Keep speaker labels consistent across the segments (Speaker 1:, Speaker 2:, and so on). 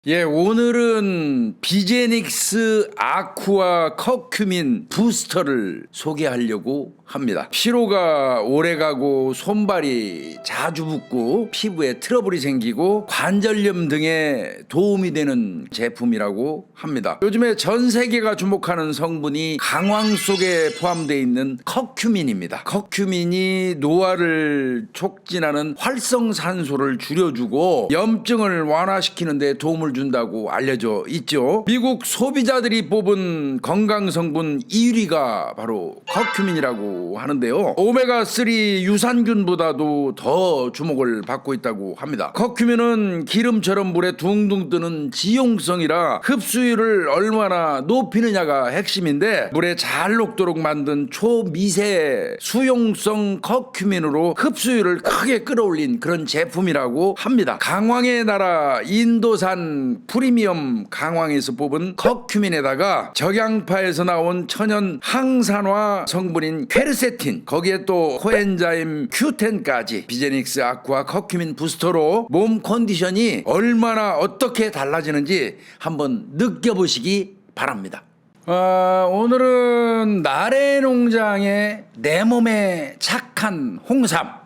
Speaker 1: 예, 오늘은 비제닉스 아쿠아 커큐민 부스터를 소개하려고 합니다. 피로가 오래가고 손발이 자주 붓고 피부에 트러블이 생기고 관절염 등에 도움이 되는 제품이라고 합니다. 요즘에 전 세계가 주목하는 성분이 강황 속에 포함되어 있는 커큐민입니다. 커큐민이 노화를 촉진하는 활성산소를 줄여주고 염증을 완화시키는 데 도움을 준다고 알려져 있죠. 미국 소비자들이 뽑은 건강성분 1위가 바로 커큐민이라고 하는데요. 오메가3 유산균보다도 더 주목을 받고 있다고 합니다. 커큐민은 기름처럼 물에 둥둥 뜨는 지용성이라 흡수율을 얼마나 높이느냐가 핵심인데, 물에 잘 녹도록 만든 초미세 수용성 커큐민으로 흡수율을 크게 끌어올린 그런 제품이라고 합니다. 강황의 나라 인도산 프리미엄 강황에서 뽑은 커큐민에다가 적양파에서 나온 천연 항산화 성분인 퀘르세틴, 거기에 또 코엔자임 Q10까지 비제닉스 아쿠아 커큐민 부스터로 몸 컨디션이 얼마나 어떻게 달라지는지 한번 느껴보시기 바랍니다. 오늘은 나래농장의 내 몸에 착한 홍삼,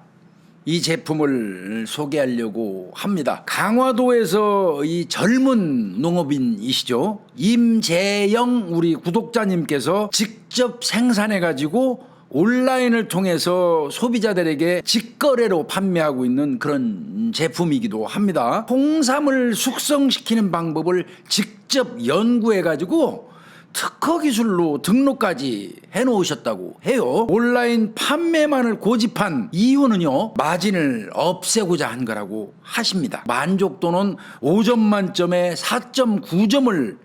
Speaker 1: 이 제품을 소개하려고 합니다. 강화도에서 이 젊은 농업인이시죠, 임재영 우리 구독자님께서 직접 생산해 가지고 온라인을 통해서 소비자들에게 직거래로 판매하고 있는 그런 제품이기도 합니다. 홍삼을 숙성시키는 방법을 직접 연구해 가지고 특허 기술로 등록까지 해놓으셨다고 해요. 온라인 판매만을 고집한 이유는요, 마진을 없애고자 한 거라고 하십니다. 만족도는 5점 만점에 4.9점을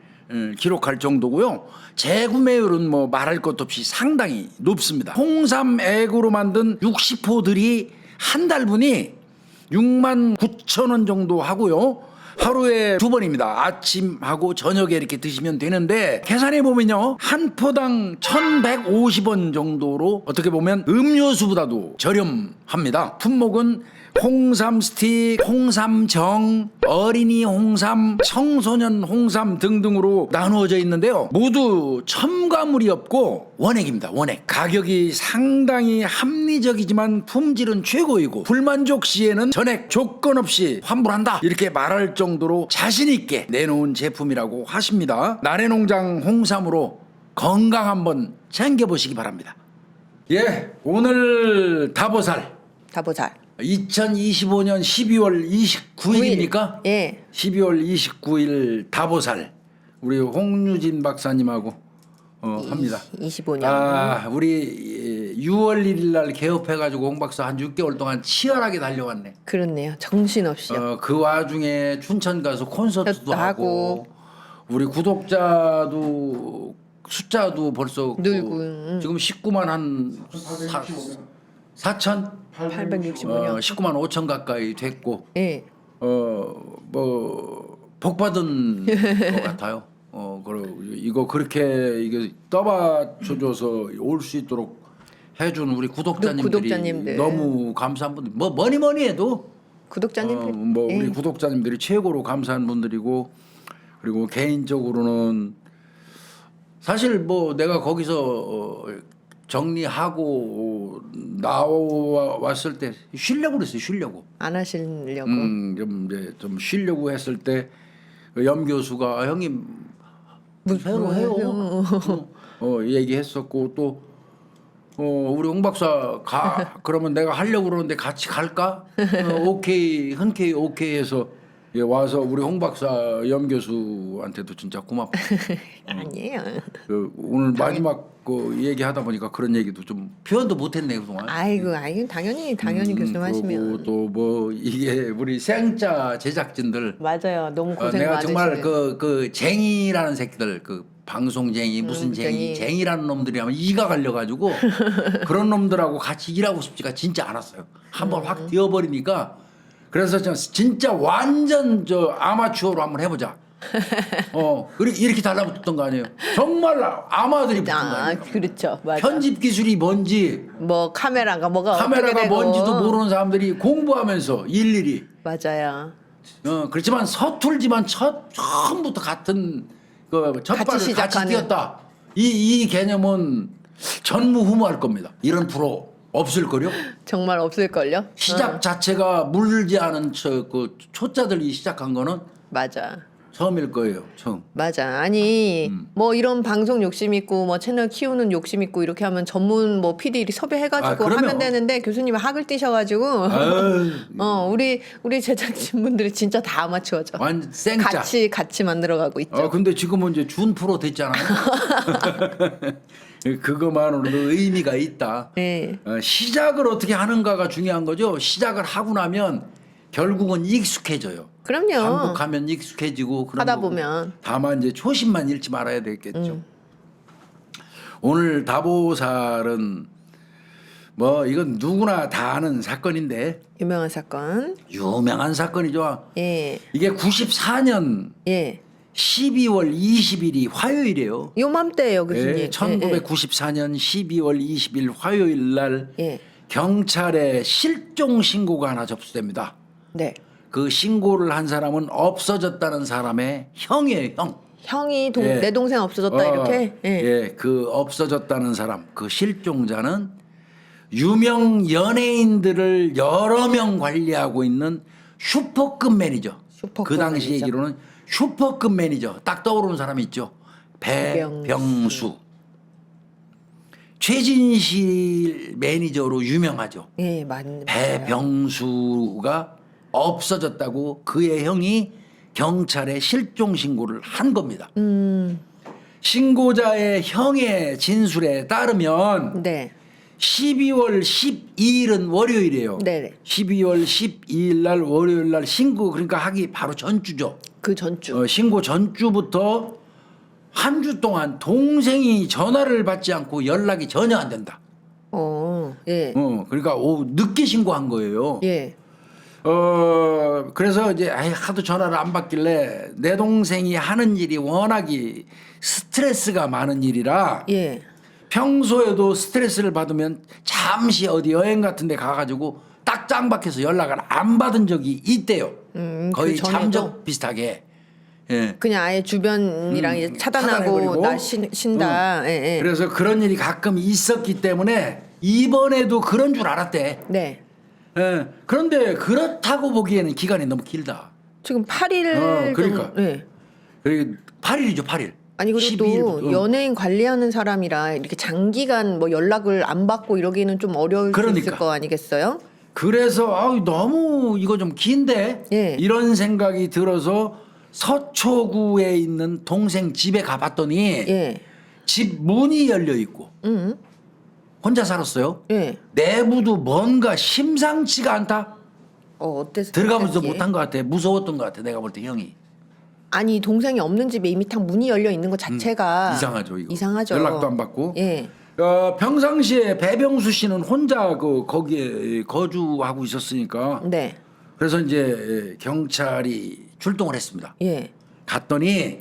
Speaker 1: 기록할 정도고요. 재구매율은 뭐 말할 것도 없이 상당히 높습니다. 홍삼 액으로 만든 60호들이 한 달분이 69,000원 정도 하고요. 하루에 2번입니다. 아침하고 저녁에 이렇게 드시면 되는데, 계산해 보면요, 한 포당 1,150원 정도로 어떻게 보면 음료수보다도 저렴합니다. 품목은 홍삼 스틱, 홍삼정, 어린이 홍삼, 청소년 홍삼 등등으로 나누어져 있는데요. 모두 첨가물이 없고 원액입니다. 원액. 가격이 상당히 합리적이지만 품질은 최고이고, 불만족 시에는 전액 조건 없이 환불한다, 이렇게 말할 정도로 자신 있게 내놓은 제품이라고 하십니다. 나래농장 홍삼으로 건강 한번 챙겨보시기 바랍니다. 예, 오늘 다보살 2025년 12월 29일입니까?
Speaker 2: 예.
Speaker 1: 12월 29일 다보살 우리 홍유진 박사님하고 합니다.
Speaker 2: 25년.
Speaker 1: 우리 6월 1일 날 개업해가지고 홍 박사 한 6개월 동안 치열하게 달려왔네.
Speaker 2: 그렇네요. 정신없이요.
Speaker 1: 그 와중에 춘천 가서 콘서트도 하고 우리 구독자도 숫자도 벌써
Speaker 2: 늘고
Speaker 1: 지금 19만 한 4천?
Speaker 2: 865년.
Speaker 1: 19만 5천 가까이 됐고,
Speaker 2: 예.
Speaker 1: 뭐 복 받은 것 같아요. 그리고 이거 그렇게 이게 떠받쳐줘서 올 수 있도록 해준 우리 구독자님들이 너무 감사한 분들. 뭐 뭐니 해도
Speaker 2: 구독자님들.
Speaker 1: 뭐 우리 구독자님들이 최고로 감사한 분들이고, 그리고 개인적으로는 사실 뭐 내가 거기서 정리하고 나왔을 때 쉬려고 그랬어요. 쉬려고.
Speaker 2: 안 하시려고.
Speaker 1: 좀 쉬려고 했을 때 염 교수가 형님 새로 해요. 얘기했었고, 또 우리 홍 박사 가 그러면 내가 하려고 그러는데 같이 갈까? 오케이, 흔쾌히 오케이 해서 와서 우리 홍 박사 염 교수한테도 진짜 고맙고.
Speaker 2: 아니에요.
Speaker 1: 오늘 마지막 얘기하다 보니까 그런 얘기도 좀 표현도 못했네 그동안.
Speaker 2: 아이고 당연히 교수님 하시면.
Speaker 1: 또 뭐 이게 우리 생자 제작진들.
Speaker 2: 맞아요. 너무 고생
Speaker 1: 내가
Speaker 2: 많으시네요.
Speaker 1: 정말 그 쟁이라는 새끼들, 그 방송쟁이 무슨 쟁이라는 놈들이 하면 이가 갈려가지고 그런 놈들하고 같이 일하고 싶지가 진짜 않았어요. 한번 확 뛰어버리니까. 그래서 진짜 완전 아마추어로 한번 해보자. 이렇게 달라붙었던 거 아니에요? 정말 아마들이 붙은 거 아니에요?
Speaker 2: 그렇죠. 맞아.
Speaker 1: 편집 기술이 뭔지,
Speaker 2: 뭐 카메라가
Speaker 1: 뭔지도 모르는 사람들이 공부하면서 일일이.
Speaker 2: 맞아요.
Speaker 1: 그렇지만 서툴지만 처음부터 같은 그 첫발을 같이
Speaker 2: 시작하는.
Speaker 1: 뛰었다. 이 개념은 전무후무할 겁니다. 이런 프로 없을걸요?
Speaker 2: 정말 없을걸요?
Speaker 1: 시작 자체가 물지 않은 그 초짜들이 시작한 거는
Speaker 2: 맞아.
Speaker 1: 처음일 거예요. 처음.
Speaker 2: 맞아. 아니 뭐 이런 방송 욕심 있고 뭐 채널 키우는 욕심 있고 이렇게 하면 전문 뭐 PD 섭외해가지고
Speaker 1: 그러면.
Speaker 2: 하면 되는데 교수님이 학을 띄셔가지고
Speaker 1: 아유,
Speaker 2: 우리 제작진분들이 진짜 다 아마추어죠.
Speaker 1: 완 생짜.
Speaker 2: 같이 만들어가고 있죠.
Speaker 1: 근데 지금은 이제 준 프로 됐잖아요. 그것만으로도 의미가 있다.
Speaker 2: 네.
Speaker 1: 시작을 어떻게 하는가가 중요한 거죠. 시작을 하고 나면 결국은 익숙해져요.
Speaker 2: 그럼요.
Speaker 1: 반복하면 익숙해지고 그런
Speaker 2: 하다
Speaker 1: 거고.
Speaker 2: 보면.
Speaker 1: 다만 이제 초심만 잃지 말아야 되겠죠. 오늘 다보살은 뭐 이건 누구나 다 아는 사건인데
Speaker 2: 유명한 사건.
Speaker 1: 유명한 사건이죠.
Speaker 2: 예.
Speaker 1: 이게 94년
Speaker 2: 예.
Speaker 1: 12월 20일이 화요일이에요.
Speaker 2: 요맘때예요, 교수님.
Speaker 1: 예, 1994년 12월 20일 화요일 날
Speaker 2: 예.
Speaker 1: 경찰에 실종 신고가 하나 접수됩니다.
Speaker 2: 네.
Speaker 1: 그 신고를 한 사람은 없어졌다는 사람의 형이에요, 형.
Speaker 2: 형이
Speaker 1: 예.
Speaker 2: 내 동생 없어졌다 이렇게.
Speaker 1: 예, 그 없어졌다는 사람, 그 실종자는 유명 연예인들을 여러 명 관리하고 있는 슈퍼급 매니저.
Speaker 2: 슈퍼급
Speaker 1: 그 당시
Speaker 2: 매니저.
Speaker 1: 얘기로는 슈퍼급 매니저. 딱 떠오르는 사람이 있죠. 배병수. 최진실 매니저로 유명하죠.
Speaker 2: 예, 맞는.
Speaker 1: 배병수가 없어졌다고 그의 형이 경찰에 실종 신고를 한 겁니다. 신고자의 형의 진술에 따르면
Speaker 2: 네.
Speaker 1: 12월 12일은 월요일이에요.
Speaker 2: 네네.
Speaker 1: 12월 12일 날 월요일 날 신고 그러니까 하기 바로 전주죠.
Speaker 2: 그 전주.
Speaker 1: 신고 전주부터 한 주 동안 동생이 전화를 받지 않고 연락이 전혀 안 된다.
Speaker 2: 예.
Speaker 1: 그러니까 늦게 신고한 거예요.
Speaker 2: 예.
Speaker 1: 그래서 이제 하도 전화를 안 받길래 내 동생이 하는 일이 워낙이 스트레스가 많은 일이라
Speaker 2: 예.
Speaker 1: 평소에도 스트레스를 받으면 잠시 어디 여행 같은 데 가가지고 딱 짱박해서 연락을 안 받은 적이 있대요. 거의
Speaker 2: 그 전에도?
Speaker 1: 잠적 비슷하게. 예.
Speaker 2: 그냥 아예 주변이랑 이제 차단하고
Speaker 1: 차단해버리고.
Speaker 2: 나 쉰다. 예, 예.
Speaker 1: 그래서 그런 일이 가끔 있었기 때문에 이번에도 그런 줄 알았대.
Speaker 2: 네.
Speaker 1: 예. 그런데 그렇다고 보기에는 기간이 너무 길다.
Speaker 2: 지금 8일.
Speaker 1: 그러니까.
Speaker 2: 예.
Speaker 1: 8일이죠, 8일.
Speaker 2: 아니 그리고 또
Speaker 1: 12일부터.
Speaker 2: 연예인 관리하는 사람이라 이렇게 장기간 뭐 연락을 안 받고 이러기는 좀 어려울 수 있을
Speaker 1: 그러니까.
Speaker 2: 거 아니겠어요?
Speaker 1: 그래서 너무 이거 좀 긴데
Speaker 2: 예.
Speaker 1: 이런 생각이 들어서 서초구에 있는 동생 집에 가봤더니
Speaker 2: 예.
Speaker 1: 집 문이 열려 있고 혼자 살았어요.
Speaker 2: 예.
Speaker 1: 내부도 뭔가 심상치가 않다.
Speaker 2: 어때서?
Speaker 1: 들어가면서
Speaker 2: 어땠지?
Speaker 1: 못한 것 같아. 무서웠던 것 같아. 내가 볼 때 형이.
Speaker 2: 아니 동생이 없는 집에 이미 딱 문이 열려 있는 것 자체가
Speaker 1: 이상하죠 이거.
Speaker 2: 이상하죠.
Speaker 1: 연락도 안 받고.
Speaker 2: 예.
Speaker 1: 평상시에 배병수 씨는 혼자 거기에 거주하고 있었으니까
Speaker 2: 네.
Speaker 1: 그래서 이제 경찰이 출동을 했습니다.
Speaker 2: 예.
Speaker 1: 갔더니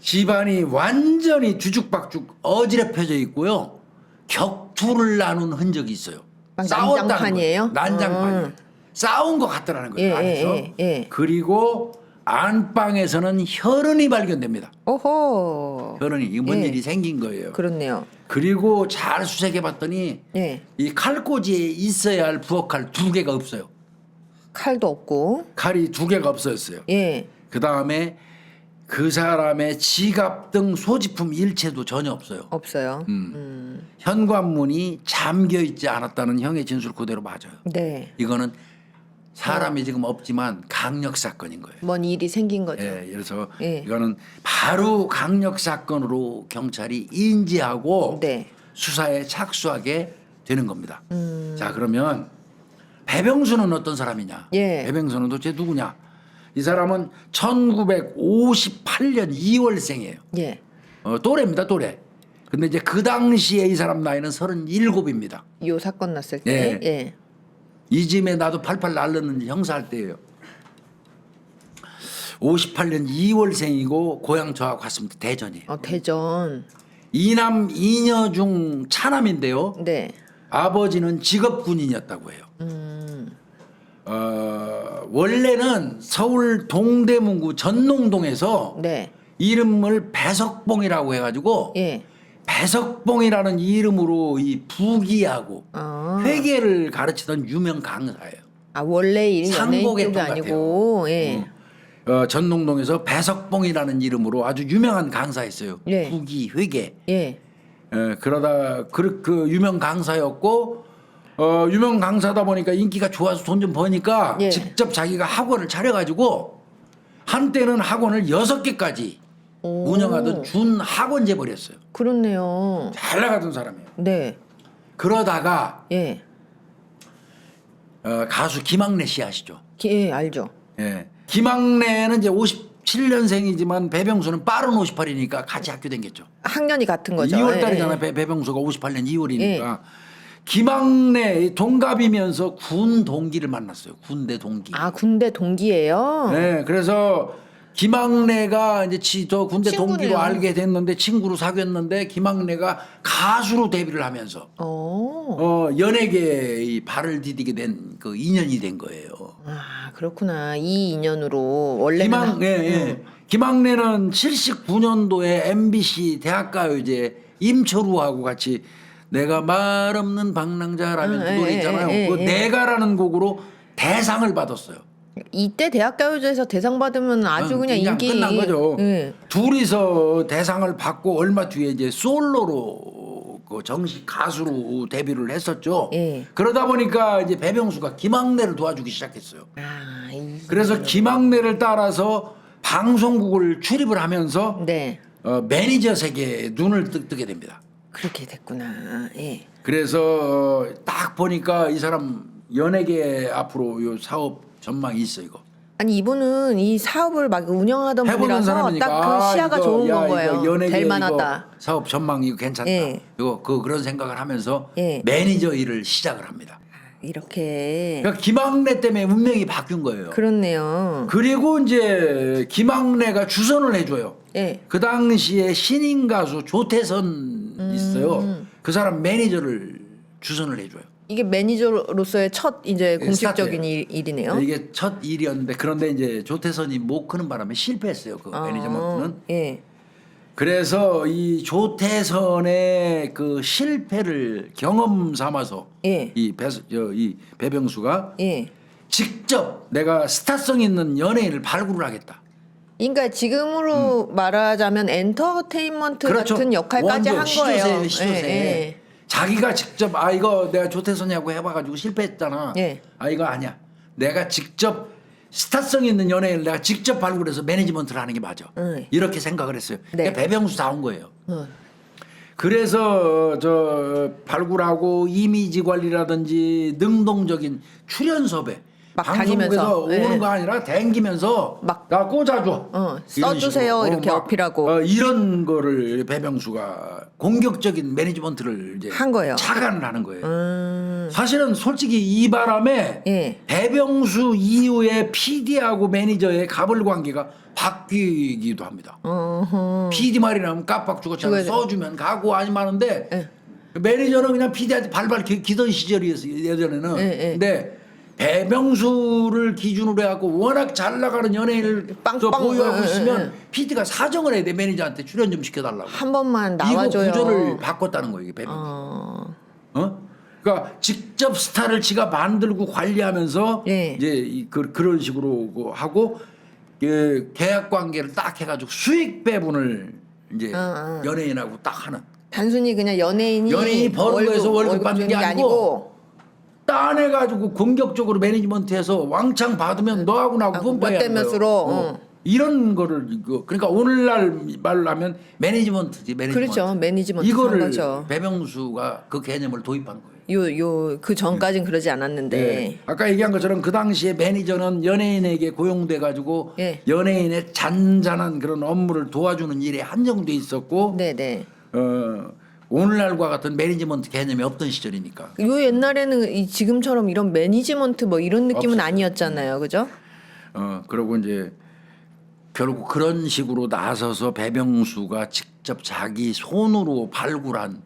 Speaker 1: 집안이 완전히 뒤죽박죽 어지럽혀져 있고요. 격투를 나눈 흔적이 있어요.
Speaker 2: 막
Speaker 1: 싸웠다는
Speaker 2: 난장판이에요?
Speaker 1: 거예요. 난장판이에요. 싸운 것 같더라는 거예요.
Speaker 2: 예,
Speaker 1: 안에서.
Speaker 2: 예.
Speaker 1: 그리고 안방에서는 혈흔이 발견됩니다.
Speaker 2: 오호.
Speaker 1: 혈흔이 이거 뭔
Speaker 2: 예.
Speaker 1: 일이 생긴 거예요.
Speaker 2: 그렇네요.
Speaker 1: 그리고 잘 수색해봤더니
Speaker 2: 예.
Speaker 1: 이 칼꽂이에 있어야 할 부엌칼 2개가 없어요.
Speaker 2: 칼도 없고.
Speaker 1: 칼이 2개가 없어졌어요.
Speaker 2: 예.
Speaker 1: 그 다음에 그 사람의 지갑 등 소지품 일체도 전혀 없어요.
Speaker 2: 없어요.
Speaker 1: 현관문이 잠겨 있지 않았다는 형의 진술 그대로 맞아요.
Speaker 2: 네.
Speaker 1: 이거는 사람이 지금 없지만 강력 사건인 거예요.
Speaker 2: 뭔 일이 생긴 거죠.
Speaker 1: 예, 그래서
Speaker 2: 예.
Speaker 1: 이거는 바로 강력 사건으로 경찰이 인지하고
Speaker 2: 네.
Speaker 1: 수사에 착수하게 되는 겁니다. 자, 그러면 배병수는 어떤 사람이냐?
Speaker 2: 예.
Speaker 1: 배병수는 도대체 누구냐? 이 사람은 1958년 2월생이에요.
Speaker 2: 예.
Speaker 1: 또래입니다, 또래. 근데 이제 그 당시에 이 사람 나이는 37입니다.
Speaker 2: 요 사건 났을 때.
Speaker 1: 예.
Speaker 2: 예.
Speaker 1: 이쯤에 나도 팔팔 날르는 형사할 때예요. 58년 2월생이고 고향 저하고 같습니다. 대전이에요.
Speaker 2: 대전.
Speaker 1: 이남 이녀 중 차남인데요.
Speaker 2: 네.
Speaker 1: 아버지는 직업 군인이었다고 해요. 원래는 서울 동대문구 전농동에서
Speaker 2: 네.
Speaker 1: 이름을 배석봉이라고 해가지고
Speaker 2: 예.
Speaker 1: 배석봉이라는 이름으로 이 부기하고
Speaker 2: 아.
Speaker 1: 회계를 가르치던 유명 강사예요.
Speaker 2: 아 원래 이름 연예인 쪽이
Speaker 1: 상복했던 것
Speaker 2: 아니고 예.
Speaker 1: 전농동에서 배석봉이라는 이름으로 아주 유명한 강사였어요.
Speaker 2: 예.
Speaker 1: 부기 회계.
Speaker 2: 예.
Speaker 1: 그러다 그 유명 강사였고 유명 강사다 보니까 인기가 좋아서 돈 좀 버니까
Speaker 2: 예.
Speaker 1: 직접 자기가 학원을 차려가지고 한때는 학원을 6개까지
Speaker 2: 오.
Speaker 1: 운영하던 준 학원제 버렸어요.
Speaker 2: 그렇네요.
Speaker 1: 잘 나가던 사람이에요.
Speaker 2: 네.
Speaker 1: 그러다가
Speaker 2: 예.
Speaker 1: 가수 김학래 씨 아시죠?
Speaker 2: 예, 알죠.
Speaker 1: 예. 김학래는 이제 57년생이지만 배병수는 빠른 58이니까 같이 학교 다녔죠. 학년이
Speaker 2: 같은 거죠.
Speaker 1: 2월달이잖아.
Speaker 2: 예.
Speaker 1: 배병수가 58년 2월이니까. 김학래 동갑이면서 군 동기를 만났어요. 군대 동기.
Speaker 2: 아 군대 동기예요.
Speaker 1: 네, 그래서 김학래가 이제 저 군대
Speaker 2: 친구네요.
Speaker 1: 동기로 알게 됐는데 친구로 사귀었는데 김학래가 가수로 데뷔를 하면서 연예계에 이 발을 디디게 된 그 인연이 된 거예요.
Speaker 2: 아 그렇구나. 이 인연으로 원래는
Speaker 1: 김학래는 79년도에 MBC 대학가요제 임철우하고 같이 내가 말 없는 방랑자라면 그 노래 있잖아요. 그 내가라는 곡으로 대상을 받았어요.
Speaker 2: 이때 대학가요제에서 대상 받으면 아주 그냥 인기
Speaker 1: 끝난 거죠.
Speaker 2: 예.
Speaker 1: 둘이서 대상을 받고 얼마 뒤에 이제 솔로로 그 정식 가수로 데뷔를 했었죠.
Speaker 2: 예.
Speaker 1: 그러다 보니까 이제 배병수가 김학래를 도와주기 시작했어요. 그래서 김학래를 따라서 방송국을 출입을 하면서
Speaker 2: 네.
Speaker 1: 매니저 세계에 눈을 뜨게 됩니다.
Speaker 2: 그렇게 됐구나. 예.
Speaker 1: 그래서 딱 보니까 이 사람 연예계 앞으로 요 사업 전망이 있어 이거.
Speaker 2: 아니 이분은 이 사업을 막 운영하던
Speaker 1: 해보는
Speaker 2: 분이라서
Speaker 1: 사람이니까
Speaker 2: 딱 그 시야가
Speaker 1: 이거,
Speaker 2: 좋은 건
Speaker 1: 이거
Speaker 2: 거예요.
Speaker 1: 연예계
Speaker 2: 될
Speaker 1: 이거
Speaker 2: 만하다.
Speaker 1: 사업 전망 이거 괜찮다.
Speaker 2: 예.
Speaker 1: 이거 그런 생각을 하면서
Speaker 2: 예.
Speaker 1: 매니저 일을 시작을 합니다.
Speaker 2: 이렇게.
Speaker 1: 그러니까 김학래 때문에 운명이 바뀐 거예요.
Speaker 2: 그렇네요.
Speaker 1: 그리고 이제 김학래가 주선을 해줘요.
Speaker 2: 예.
Speaker 1: 그 당시에 신인 가수 조태선 있어요. 그 사람 매니저를 주선을 해줘요.
Speaker 2: 이게 매니저로서의 첫 이제 공식적인
Speaker 1: 스타트예요.
Speaker 2: 일이네요.
Speaker 1: 이게 첫 일이었는데 그런데 이제 조태선이 못 크는 바람에 실패했어요. 그 매니저먼트는.
Speaker 2: 예.
Speaker 1: 그래서 이 조태선의 그 실패를 경험 삼아서
Speaker 2: 예.
Speaker 1: 이 배병수가
Speaker 2: 예.
Speaker 1: 직접 내가 스타성 있는 연예인을 발굴을 하겠다.
Speaker 2: 그러니까 지금으로 말하자면 엔터테인먼트
Speaker 1: 그렇죠.
Speaker 2: 같은 역할까지 한 거예요.
Speaker 1: 시조새.
Speaker 2: 예.
Speaker 1: 자기가 직접 이거 내가 조태선이하고 해봐가지고 실패했잖아.
Speaker 2: 예.
Speaker 1: 이거 아니야. 내가 직접 스타성 있는 연예인을 내가 직접 발굴해서 매니지먼트를 하는 게 맞아. 이렇게 생각을 했어요.
Speaker 2: 네.
Speaker 1: 그러니까 배병수 다 온 거예요. 그래서 저 발굴하고 이미지 관리라든지 능동적인 출연 섭외
Speaker 2: 막
Speaker 1: 방송국에서
Speaker 2: 다니면서,
Speaker 1: 오는
Speaker 2: 예.
Speaker 1: 거 아니라 댕기면서
Speaker 2: 막
Speaker 1: 나 꽂아줘. 이런
Speaker 2: 써주세요.
Speaker 1: 식으로.
Speaker 2: 이렇게
Speaker 1: 막,
Speaker 2: 어필하고.
Speaker 1: 이런 거를 배병수가 공격적인 매니지먼트를 이제
Speaker 2: 한 거예요.
Speaker 1: 착안을 하는 거예요. 사실은 솔직히 이 바람에
Speaker 2: 예.
Speaker 1: 배병수 이후에 PD하고 매니저의 갑을 관계가 바뀌기도 합니다. PD 말이 나면 깜빡 죽었잖아. 써주면 가고 아니면 하는데
Speaker 2: 예.
Speaker 1: 매니저는 그냥 PD한테 발발 기던 시절이었어요. 예전에는.
Speaker 2: 예.
Speaker 1: 근데 배병수를 기준으로 해갖고 워낙 잘 나가는 연예인을
Speaker 2: 빵빵,
Speaker 1: 보유하고
Speaker 2: 예,
Speaker 1: 있으면
Speaker 2: 예.
Speaker 1: PD가 사정을 해야 돼. 매니저한테 출연 좀 시켜달라고.
Speaker 2: 한 번만 나와줘요.
Speaker 1: 이거 구조를 바꿨다는 거예요. 이게 배병수. 그러니까 직접 스타를 지가 만들고 관리하면서
Speaker 2: 예.
Speaker 1: 이제 그런 식으로 하고 계약 관계를 딱 해가지고 수익 배분을 이제 연예인하고 딱 하는.
Speaker 2: 단순히 그냥 연예인이
Speaker 1: 버는 거에서 월급 받는 게
Speaker 2: 주는
Speaker 1: 아니고 따내가지고 공격적으로 매니지먼트해서 왕창 받으면 너하고 나하고 뿜빠야
Speaker 2: 몇 대 몇으로,
Speaker 1: 이런 거를 그러니까 오늘날 말로 하면 매니지먼트지.
Speaker 2: 그렇죠. 매니지먼트
Speaker 1: 이거를
Speaker 2: 거죠.
Speaker 1: 배병수가 그 개념을 도입한 거예요.
Speaker 2: 그 전까진 그러지 않았는데.
Speaker 1: 네. 아까 얘기한 것처럼 그 당시에 매니저는 연예인에게 고용돼 가지고
Speaker 2: 예.
Speaker 1: 연예인의 잔잔한 그런 업무를 도와주는 일에 한정돼 있었고
Speaker 2: 네네.
Speaker 1: 오늘날과 같은 매니지먼트 개념이 없던 시절이니까.
Speaker 2: 요 옛날에는 지금처럼 이런 매니지먼트 뭐 이런 느낌은
Speaker 1: 없었어요.
Speaker 2: 아니었잖아요. 그죠?
Speaker 1: 그러고 이제 결국 그런 식으로 나서서 배병수가 직접 자기 손으로 발굴한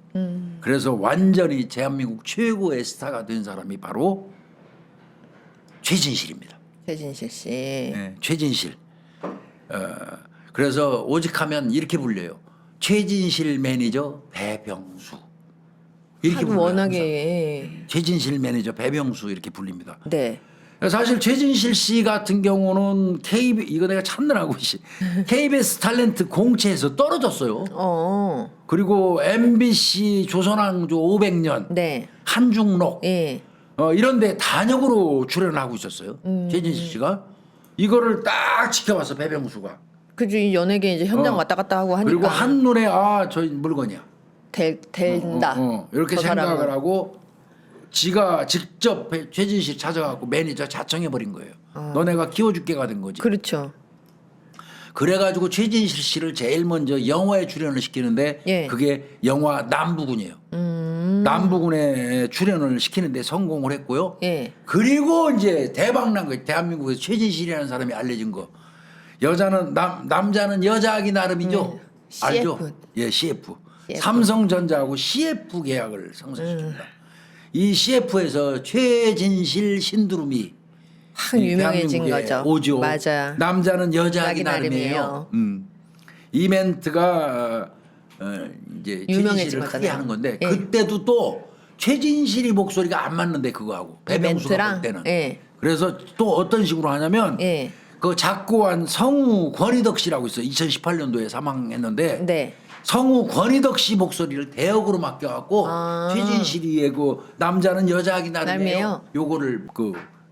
Speaker 1: 그래서 완전히 대한민국 최고의 스타가 된 사람이 바로 최진실입니다.
Speaker 2: 최진실 씨.
Speaker 1: 네, 최진실. 그래서 오직하면 이렇게 불려요. 최진실 매니저 배병수. 이렇게
Speaker 2: 하도
Speaker 1: 불러요.
Speaker 2: 워낙에
Speaker 1: 항상. 최진실 매니저 배병수 이렇게 불립니다.
Speaker 2: 네.
Speaker 1: 사실 최진실 씨 같은 경우는 이거 내가 찾느라고 KBS 탤런트 공채에서 떨어졌어요. 그리고 MBC 조선왕조 500년,
Speaker 2: 네.
Speaker 1: 한중록
Speaker 2: 예.
Speaker 1: 이런데 단역으로 출연을 하고 있었어요. 최진실 씨가 이거를 딱 지켜봤어 배병수가.
Speaker 2: 그죠. 이 연예계 이제 현장 왔다 갔다 하고 하니까.
Speaker 1: 그리고 한눈에 저 물건이야.
Speaker 2: 된다.
Speaker 1: 이렇게
Speaker 2: 저
Speaker 1: 생각을
Speaker 2: 사람은.
Speaker 1: 하고 지가 직접 최진실 찾아가고 매니저 자청해버린 거예요. 너네가 키워줄게가 된 거지.
Speaker 2: 그렇죠.
Speaker 1: 그래가지고 최진실 씨를 제일 먼저 영화에 출연을 시키는데
Speaker 2: 예.
Speaker 1: 그게 영화 남부군이에요. 남부군에 출연을 시키는데 성공을 했고요.
Speaker 2: 예.
Speaker 1: 그리고 이제 대박난 거 대한민국에서 최진실이라는 사람이 알려진 거. 남자는 여자하기 나름이죠.
Speaker 2: CF.
Speaker 1: 알죠? 예, CF. 삼성전자하고 CF 계약을 성사시킵니다. 이 CF에서 최진실 신두름이
Speaker 2: 확 유명해진
Speaker 1: 대한민국에
Speaker 2: 거죠.
Speaker 1: 오죠.
Speaker 2: 맞아.
Speaker 1: 남자는 여자하기
Speaker 2: 나름이에요.
Speaker 1: 나름이에요. 이 멘트가 이제
Speaker 2: 유명해진
Speaker 1: 최진실을 크게
Speaker 2: 거잖아요.
Speaker 1: 하는 건데
Speaker 2: 예.
Speaker 1: 그때도 또 최진실이 목소리가 안 맞는데 그거하고 배병수가
Speaker 2: 멘트랑?
Speaker 1: 볼 때는.
Speaker 2: 예.
Speaker 1: 그래서 또 어떤 식으로 하냐면
Speaker 2: 예.
Speaker 1: 그 작고한 성우 권희덕 씨라고 있어요. 2018년도에 사망했는데
Speaker 2: 네.
Speaker 1: 성우 권희덕 씨 목소리를 대역으로 맡겨갖고 최진실이의 그 남자는 여자하기 나름이에요.
Speaker 2: 나름이에요?
Speaker 1: 요거를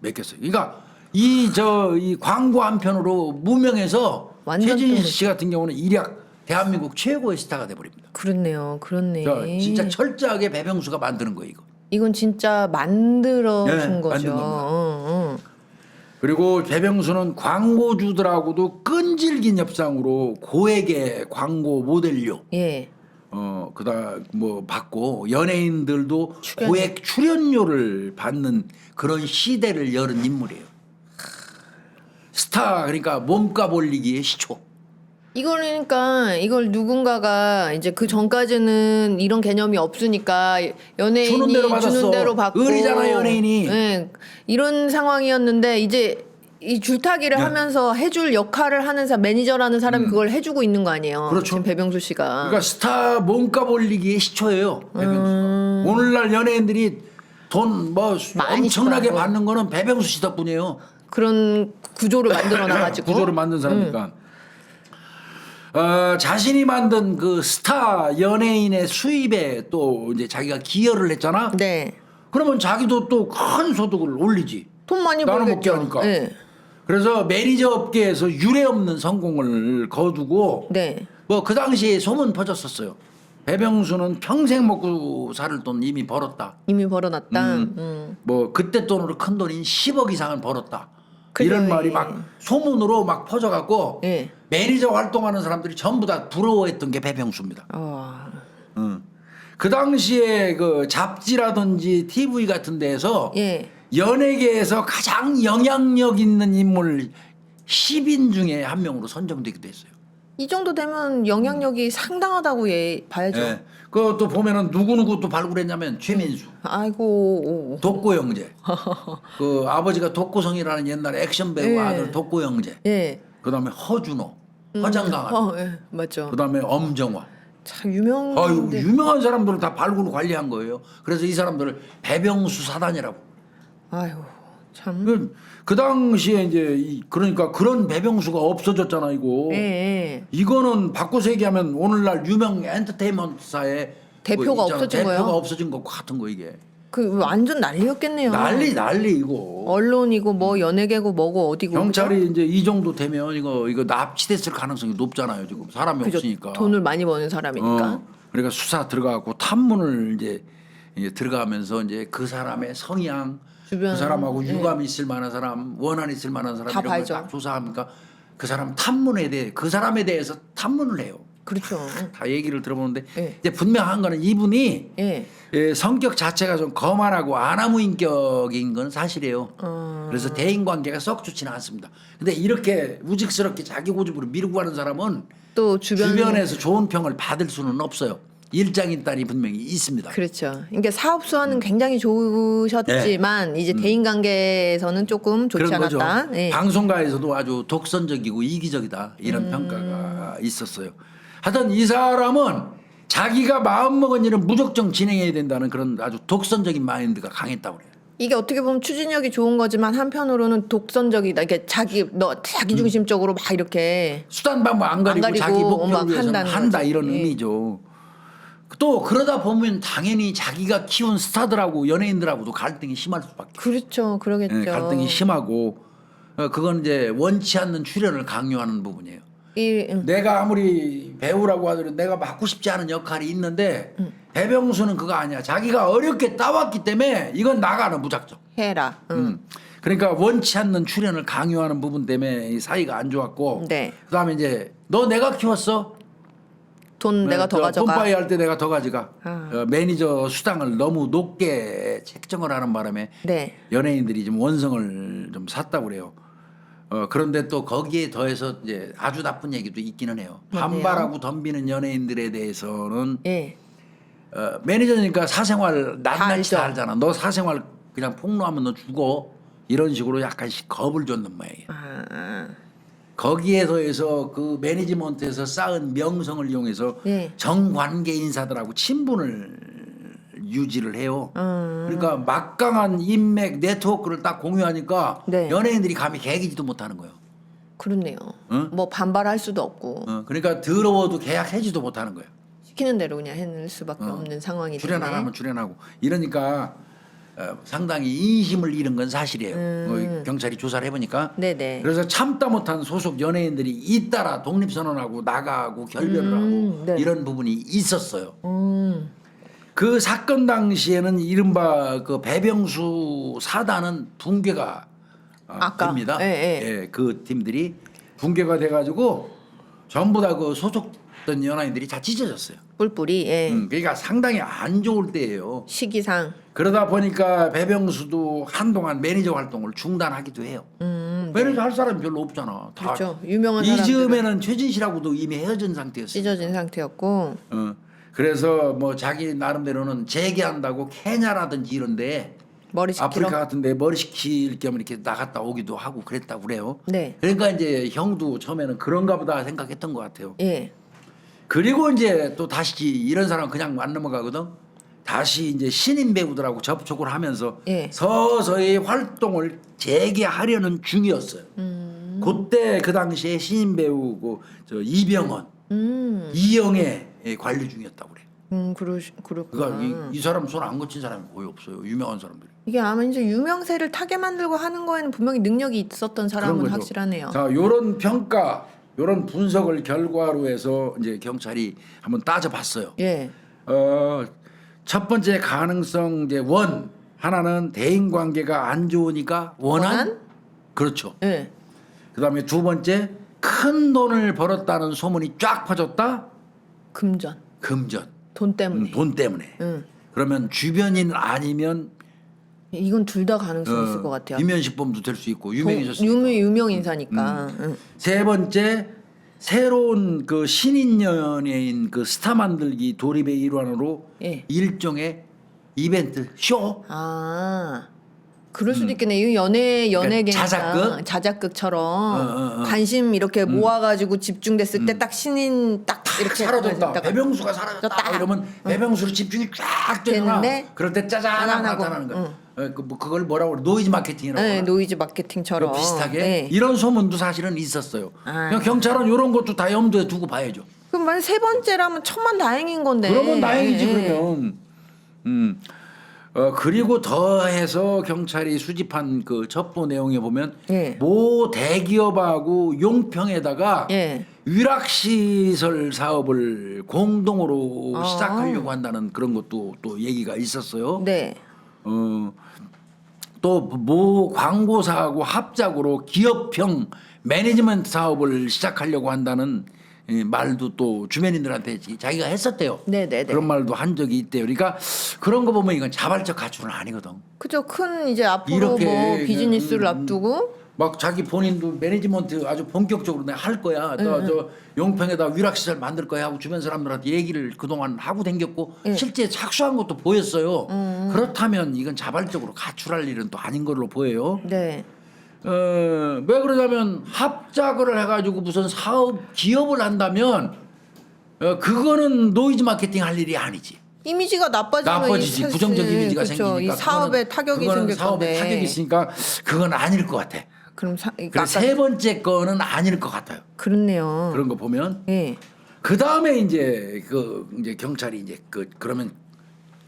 Speaker 1: 맡겼어요. 그러니까 이 광고 한 편으로 무명해서
Speaker 2: 완전
Speaker 1: 최진실 씨 같은 경우는 일약 대한민국 최고의 스타가 돼버립니다.
Speaker 2: 그렇네요. 그렇네.
Speaker 1: 진짜 철저하게 배병수가 만드는 거예요. 이거.
Speaker 2: 이건 진짜 만들어
Speaker 1: 네,
Speaker 2: 준 거죠.
Speaker 1: 만든 겁니다. 그리고 배병수는 광고주들하고도 끈질긴 협상으로 고액의 광고 모델료
Speaker 2: 예.
Speaker 1: 그다음 뭐 받고 연예인들도
Speaker 2: 출연료.
Speaker 1: 고액 출연료를 받는 그런 시대를 열은 인물이에요. 스타 그러니까 몸값 올리기의 시초.
Speaker 2: 그러니까 이걸 누군가가 이제 그 전까지는 이런 개념이 없으니까 연예인이
Speaker 1: 주는 대로 받았어.
Speaker 2: 주는 대로 받고
Speaker 1: 을이잖아, 연예인이.
Speaker 2: 예, 이런 상황이었는데 이제 이 줄타기를
Speaker 1: 네.
Speaker 2: 하면서 해줄 역할을 하는 사람 매니저라는 사람이 그걸 해주고 있는 거 아니에요.
Speaker 1: 그렇죠.
Speaker 2: 지금 배병수 씨가.
Speaker 1: 그러니까 스타 몸값 올리기의 시초예요. 배병수가. 오늘날 연예인들이 돈 뭐
Speaker 2: 많이
Speaker 1: 엄청나게
Speaker 2: 받고.
Speaker 1: 받는 거는 배병수 씨 덕분이에요.
Speaker 2: 그런 구조를 만들어 놔가지고
Speaker 1: 구조를 만든 사람이니까. 자신이 만든 그 스타 연예인의 수입에 또 이제 자기가 기여를 했잖아.
Speaker 2: 네.
Speaker 1: 그러면 자기도 또 큰 소득을 올리지.
Speaker 2: 돈 많이
Speaker 1: 나눠 먹게
Speaker 2: 벌겠죠.
Speaker 1: 하니까.
Speaker 2: 네.
Speaker 1: 그래서 매니저 업계에서 유례 없는 성공을 거두고
Speaker 2: 네.
Speaker 1: 뭐 그 당시에 소문 퍼졌었어요. 배병수는 평생 먹고 살 돈 이미 벌었다.
Speaker 2: 이미 벌어놨다.
Speaker 1: 뭐 그때 돈으로 큰 돈인 10억 이상을 벌었다.
Speaker 2: 그래요,
Speaker 1: 이런 말이
Speaker 2: 예.
Speaker 1: 막 소문으로 막 퍼져갖고
Speaker 2: 예.
Speaker 1: 매니저 활동하는 사람들이 전부 다 부러워했던 게 배병수입니다. 그 당시에 그 잡지라든지 TV 같은 데에서
Speaker 2: 예.
Speaker 1: 연예계에서 가장 영향력 있는 인물 10인 중에 한 명으로 선정되기도 했어요.
Speaker 2: 이 정도 되면 영향력이 상당하다고 봐야죠.
Speaker 1: 예. 그것도 보면은 누구누구 또 발굴했냐면 최민수,
Speaker 2: 아이고.
Speaker 1: 독고 형제. 그 아버지가 독고성이라는 옛날 액션 배우
Speaker 2: 예.
Speaker 1: 아들 독고 형제.
Speaker 2: 예.
Speaker 1: 그다음에 허준호, 허장강,
Speaker 2: 예. 맞죠.
Speaker 1: 그다음에 엄정화.
Speaker 2: 참 유명.
Speaker 1: 아유 유명한 사람들을 다 발굴 관리한 거예요. 그래서 이 사람들을 배병수 사단이라고.
Speaker 2: 아유 참.
Speaker 1: 그 당시에 이제 그러니까 그런 배병수가 없어졌잖아 이거.
Speaker 2: 예.
Speaker 1: 이거는 바꿔서 얘기하면 오늘날 유명 엔터테인먼트사의
Speaker 2: 대표가 없어진 거예요?
Speaker 1: 대표가 없어진 것 같은 거 이게.
Speaker 2: 그 완전 난리였겠네요.
Speaker 1: 난리 이거.
Speaker 2: 언론이고 뭐 연예계고 뭐고 어디고.
Speaker 1: 경찰이 이제 이 정도 되면 이거 납치됐을 가능성이 높잖아요 지금 사람이
Speaker 2: 그죠?
Speaker 1: 없으니까.
Speaker 2: 돈을 많이 버는 사람이니까.
Speaker 1: 그러니까 수사 들어가고 탐문을 이제 들어가면서 이제 그 사람의 성향,
Speaker 2: 주변,
Speaker 1: 그 사람하고
Speaker 2: 예.
Speaker 1: 유감 있을 만한 사람, 원한 있을 만한 사람
Speaker 2: 다
Speaker 1: 이런 걸
Speaker 2: 봐야죠.
Speaker 1: 딱 조사하니까 그 사람 탐문에 대해 그 사람에 대해서 탐문을 해요.
Speaker 2: 그렇죠.
Speaker 1: 다 얘기를 들어보는데
Speaker 2: 예.
Speaker 1: 이제 분명한 거는 이분이
Speaker 2: 예.
Speaker 1: 성격 자체가 좀 거만하고 아나무인격인 건 사실이에요. 그래서 대인 관계가 썩 좋지는 않습니다. 근데 이렇게 우직스럽게 자기 고집으로 밀고 가는 사람은
Speaker 2: 또
Speaker 1: 주변에서 좋은 평을 받을 수는 없어요. 일장일단이 분명히 있습니다.
Speaker 2: 그렇죠. 그러니까 사업 수완은 굉장히 좋으셨지만 이제 대인 관계에서는 조금 좋지
Speaker 1: 그런 거죠.
Speaker 2: 않았다. 예.
Speaker 1: 방송가에서도 아주 독선적이고 이기적이다 이런 평가가 있었어요. 하여튼 이 사람은 자기가 마음먹은 일은 무조건 진행해야 된다는 그런 아주 독선적인 마인드가 강했다고 그래요.
Speaker 2: 이게 어떻게 보면 추진력이 좋은 거지만 한편으로는 독선적이다. 이게 자기 중심적으로 막 이렇게
Speaker 1: 수단 방법 안 가리고,
Speaker 2: 가리고
Speaker 1: 자기 목표를
Speaker 2: 막
Speaker 1: 위해서
Speaker 2: 한다는
Speaker 1: 한다
Speaker 2: 거지.
Speaker 1: 이런
Speaker 2: 예.
Speaker 1: 의미죠. 또 그러다 보면 당연히 자기가 키운 스타들하고 연예인들하고도 갈등이 심할 수밖에 없어요.
Speaker 2: 그렇죠. 그러겠죠.
Speaker 1: 예, 갈등이 심하고 그건 이제 원치 않는 출연을 강요하는 부분이에요. 내가 아무리 배우라고 하더라도 내가 맡고 싶지 않은 역할이 있는데 배병수는 그거 아니야. 자기가 어렵게 따왔기 때문에 이건 나가는 무작정.
Speaker 2: 해라.
Speaker 1: 그러니까 원치 않는 출연을 강요하는 부분 때문에 이 사이가 안 좋았고
Speaker 2: 네.
Speaker 1: 그다음에 이제 너 내가 키웠어?
Speaker 2: 돈 내가 더 가져가.
Speaker 1: 뿜빠이 할 때 내가 더 가져가.
Speaker 2: 아.
Speaker 1: 매니저 수당을 너무 높게 책정을 하는 바람에
Speaker 2: 네.
Speaker 1: 연예인들이 좀 원성을 좀 샀다고 그래요. 그런데 또 거기에 더해서 이제 아주 나쁜 얘기도 있기는 해요.
Speaker 2: 뭔데요?
Speaker 1: 반발하고 덤비는 연예인들에 대해서는
Speaker 2: 예.
Speaker 1: 매니저니까 사생활 낱낱이
Speaker 2: 알죠.
Speaker 1: 다 알잖아. 너 사생활 그냥 폭로하면 너 죽어. 이런 식으로 약간씩 겁을 줬는 모양이에요.
Speaker 2: 아.
Speaker 1: 거기에 더해서 그 매니지먼트에서 쌓은 명성을 이용해서
Speaker 2: 네.
Speaker 1: 정관계 인사들하고 친분을 유지를 해요. 그러니까 막강한 인맥 네트워크를 딱 공유하니까
Speaker 2: 네.
Speaker 1: 연예인들이 감히 개기지도 못하는 거예요.
Speaker 2: 그렇네요.
Speaker 1: 응?
Speaker 2: 뭐 반발할 수도 없고
Speaker 1: 그러니까 더러워도 계약해지도 못하는 거예요.
Speaker 2: 시키는 대로 그냥 해낼 수밖에 없는 상황이
Speaker 1: 출연 안
Speaker 2: 되네.
Speaker 1: 하면 출연하고 이러니까 상당히 인심을 잃은 건 사실이에요. 경찰이 조사를 해보니까.
Speaker 2: 네네.
Speaker 1: 그래서 참다 못한 소속 연예인들이 잇따라 독립선언하고 나가고 결별을 하고
Speaker 2: 네.
Speaker 1: 이런 부분이 있었어요. 그 사건 당시에는 이른바 그 배병수 사단은 붕괴가
Speaker 2: 아까.
Speaker 1: 됩니다.
Speaker 2: 예, 예.
Speaker 1: 예, 그 팀들이 붕괴가 돼가지고 전부 다 그 소속된 연예인들이 다 찢어졌어요.
Speaker 2: 뿔뿔이. 예.
Speaker 1: 그러니까 상당히 안 좋을 때예요.
Speaker 2: 시기상.
Speaker 1: 그러다 보니까 배병수도 한동안 매니저 활동을 중단하기도 해요. 매니저 할 사람이 별로 없잖아. 다
Speaker 2: 그렇죠. 유명한 사람들은
Speaker 1: 이즈음에는 최진실하고도 이미 헤어진 상태였어요.
Speaker 2: 찢어진 상태였고.
Speaker 1: 그래서 뭐 자기 나름대로는 재개한다고 케냐라든지 이런데
Speaker 2: 머리 식히러.
Speaker 1: 아프리카 같은데 머리 식힐 겸 이렇게 나갔다 오기도 하고 그랬다고 그래요.
Speaker 2: 네.
Speaker 1: 그러니까 이제 형도 처음에는 그런가 보다 생각했던 것 같아요.
Speaker 2: 예.
Speaker 1: 그리고 이제 또 다시 이런 사람 그냥 안 넘어가거든. 다시 이제 신인 배우들하고 접촉을 하면서
Speaker 2: 예.
Speaker 1: 서서히 활동을 재개하려는 중이었어요. 그때 그 당시에 신인 배우 저 이병헌, 이영애 관리 중이었다고 그래.
Speaker 2: 그렇구나.
Speaker 1: 그러니까 이 사람 손 안 거친 사람이 거의 없어요. 유명한 사람들이.
Speaker 2: 이게 아마 이제 유명세를 타게 만들고 하는 거에는 분명히 능력이 있었던 사람은
Speaker 1: 그런 거죠.
Speaker 2: 확실하네요.
Speaker 1: 자, 요런 평가, 요런 분석을 결과로 해서 이제 경찰이 한번 따져봤어요.
Speaker 2: 예.
Speaker 1: 첫 번째 가능성 이제 원 하나는 대인 관계가 안 좋으니까 원한? 그렇죠.
Speaker 2: 예.
Speaker 1: 그다음에 두 번째 큰 돈을 벌었다는 소문이 쫙 퍼졌다.
Speaker 2: 금전.
Speaker 1: 금전.
Speaker 2: 돈 때문에.
Speaker 1: 돈 때문에.
Speaker 2: 응.
Speaker 1: 그러면 주변인 아니면
Speaker 2: 이건 둘 다 가능성 이 있을 것 같아요.
Speaker 1: 유면시범도 될 수 있고 유명해졌으니까.
Speaker 2: 유명 인사니까. 응.
Speaker 1: 세 번째 새로운 그 신인 연예인 그 스타 만들기 도립의 일환으로
Speaker 2: 예.
Speaker 1: 일종의 이벤트 쇼.
Speaker 2: 아. 그럴 수도 있겠네. 이 연예계니까
Speaker 1: 자작극?
Speaker 2: 자작극처럼 관심 이렇게 모아가지고 집중됐을 때 딱 신인 딱 이렇게
Speaker 1: 사라졌다.
Speaker 2: 했다가
Speaker 1: 배병수가 사라졌다. 이러면 배병수로 집중이 쫙 되잖아.
Speaker 2: 됐는데
Speaker 1: 그럴 때 짜잔
Speaker 2: 짜잔하고,
Speaker 1: 나타나는 거야. 그걸 뭐라고 그래? 노이즈 마케팅이라고.
Speaker 2: 네,
Speaker 1: 그러나?
Speaker 2: 노이즈 마케팅처럼
Speaker 1: 그 비슷하게
Speaker 2: 네.
Speaker 1: 이런 소문도 사실은 있었어요.
Speaker 2: 아.
Speaker 1: 그냥 경찰은 이런 것도 다 염두에 두고 봐야죠.
Speaker 2: 그럼 만약 세 번째라면 천만 다행인 건데.
Speaker 1: 그러면 다행이지
Speaker 2: 예.
Speaker 1: 그러면. 그리고 더해서 경찰이 수집한 그 첩보 내용에 보면
Speaker 2: 예.
Speaker 1: 모 대기업하고 용평에다가
Speaker 2: 예.
Speaker 1: 위락시설 사업을 공동으로
Speaker 2: 아.
Speaker 1: 시작하려고 한다는 그런 것도 또 얘기가 있었어요.
Speaker 2: 네.
Speaker 1: 또 모 광고사하고 합작으로 기업형 매니지먼트 사업을 시작하려고 한다는 말도 또 주변인들한테 자기가 했었대요.
Speaker 2: 네네네.
Speaker 1: 그런 말도 한 적이 있대요. 그러니까 그런 거 보면 이건 자발적 가출은 아니거든.
Speaker 2: 그죠. 큰 이제 앞으로
Speaker 1: 이렇게
Speaker 2: 뭐 비즈니스를 앞두고
Speaker 1: 막 자기 본인도 매니지먼트 아주 본격적으로 내가 할 거야. 저 용평에다 위락시설 만들 거야 하고 주변 사람들한테 얘기를 그동안 하고 댕겼고 실제 착수한 것도 보였어요. 그렇다면 이건 자발적으로 가출할 일은 또 아닌 걸로 보여요.
Speaker 2: 네.
Speaker 1: 왜 그러냐면 합작을 해가지고 무슨 사업 기업을 한다면 그거는 노이즈 마케팅 할 일이 아니지.
Speaker 2: 이미지가
Speaker 1: 나빠지지. 부정적 이미지가
Speaker 2: 그쵸.
Speaker 1: 생기니까
Speaker 2: 이 사업에 타격이 생길
Speaker 1: 사업에
Speaker 2: 건데.
Speaker 1: 타격이 있으니까 그건 아닐 것 같아.
Speaker 2: 그럼
Speaker 1: 그래 세 번째 거는 아닐 것 같아요.
Speaker 2: 그렇네요.
Speaker 1: 그런 거 보면
Speaker 2: 예.
Speaker 1: 그 다음에 이제 이제 경찰이 이제 그러면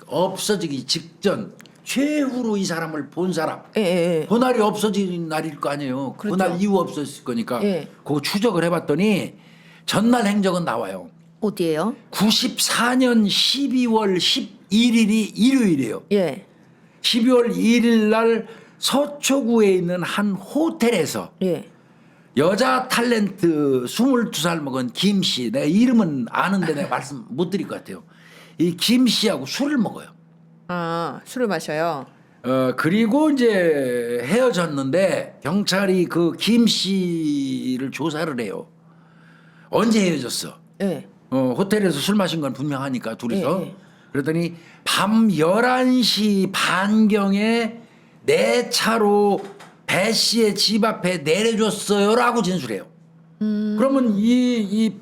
Speaker 1: 없어지기 직전 최후로 이 사람을 본 사람
Speaker 2: 예.
Speaker 1: 그날이 없어진 날일 거 아니에요.
Speaker 2: 그렇죠.
Speaker 1: 그날 이후 없어졌을 거니까
Speaker 2: 예.
Speaker 1: 그거 추적을 해봤더니 전날 행적은 나와요.
Speaker 2: 어디예요?
Speaker 1: 94년 12월 11일이 일요일이에요.
Speaker 2: 예.
Speaker 1: 12월 1일 날 서초구에 있는 한 호텔에서
Speaker 2: 예.
Speaker 1: 여자 탤런트 22살 먹은 김 씨, 내가 이름은 아는데 내가 말씀 못 드릴 것 같아요. 이 김 씨하고 술을 먹어요.
Speaker 2: 아, 술을 마셔요.
Speaker 1: 그리고 이제 헤어졌는데 경찰이 그 김 씨를 조사를 해요. 언제 헤어졌어?
Speaker 2: 예.
Speaker 1: 호텔에서 술 마신 건 분명하니까 둘이서.
Speaker 2: 예.
Speaker 1: 그러더니 밤 11시 반경에 내 차로 배 씨의 집 앞에 내려줬어요라고 진술해요. 그러면 이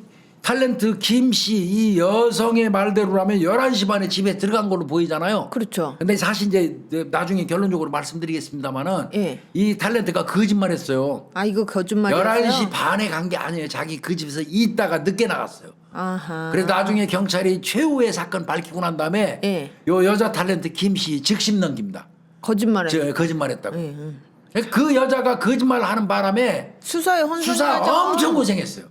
Speaker 1: 탤런트 김 씨 이 여성의 말대로라면 11시 반에 집에 들어간 걸로 보이잖아요.
Speaker 2: 그렇죠.
Speaker 1: 근데 사실 이제 나중에 결론적으로 말씀드리겠습니다만은
Speaker 2: 예.
Speaker 1: 이 탤런트가 거짓말했어요.
Speaker 2: 아, 이거 거짓말이었어요?
Speaker 1: 11시 반에 간 게 아니에요. 자기 그 집에서 있다가 늦게 나갔어요.
Speaker 2: 아하.
Speaker 1: 그래서 나중에 경찰이 최후의 사건 밝히고 난 다음에
Speaker 2: 예.
Speaker 1: 요 여자 탤런트 김 씨 즉심 넘깁니다.
Speaker 2: 거짓말을.
Speaker 1: 거짓말했다고.
Speaker 2: 예.
Speaker 1: 그 여자가 거짓말을 하는 바람에
Speaker 2: 수사에 혼선하죠.
Speaker 1: 수사 엄청 고생했어요.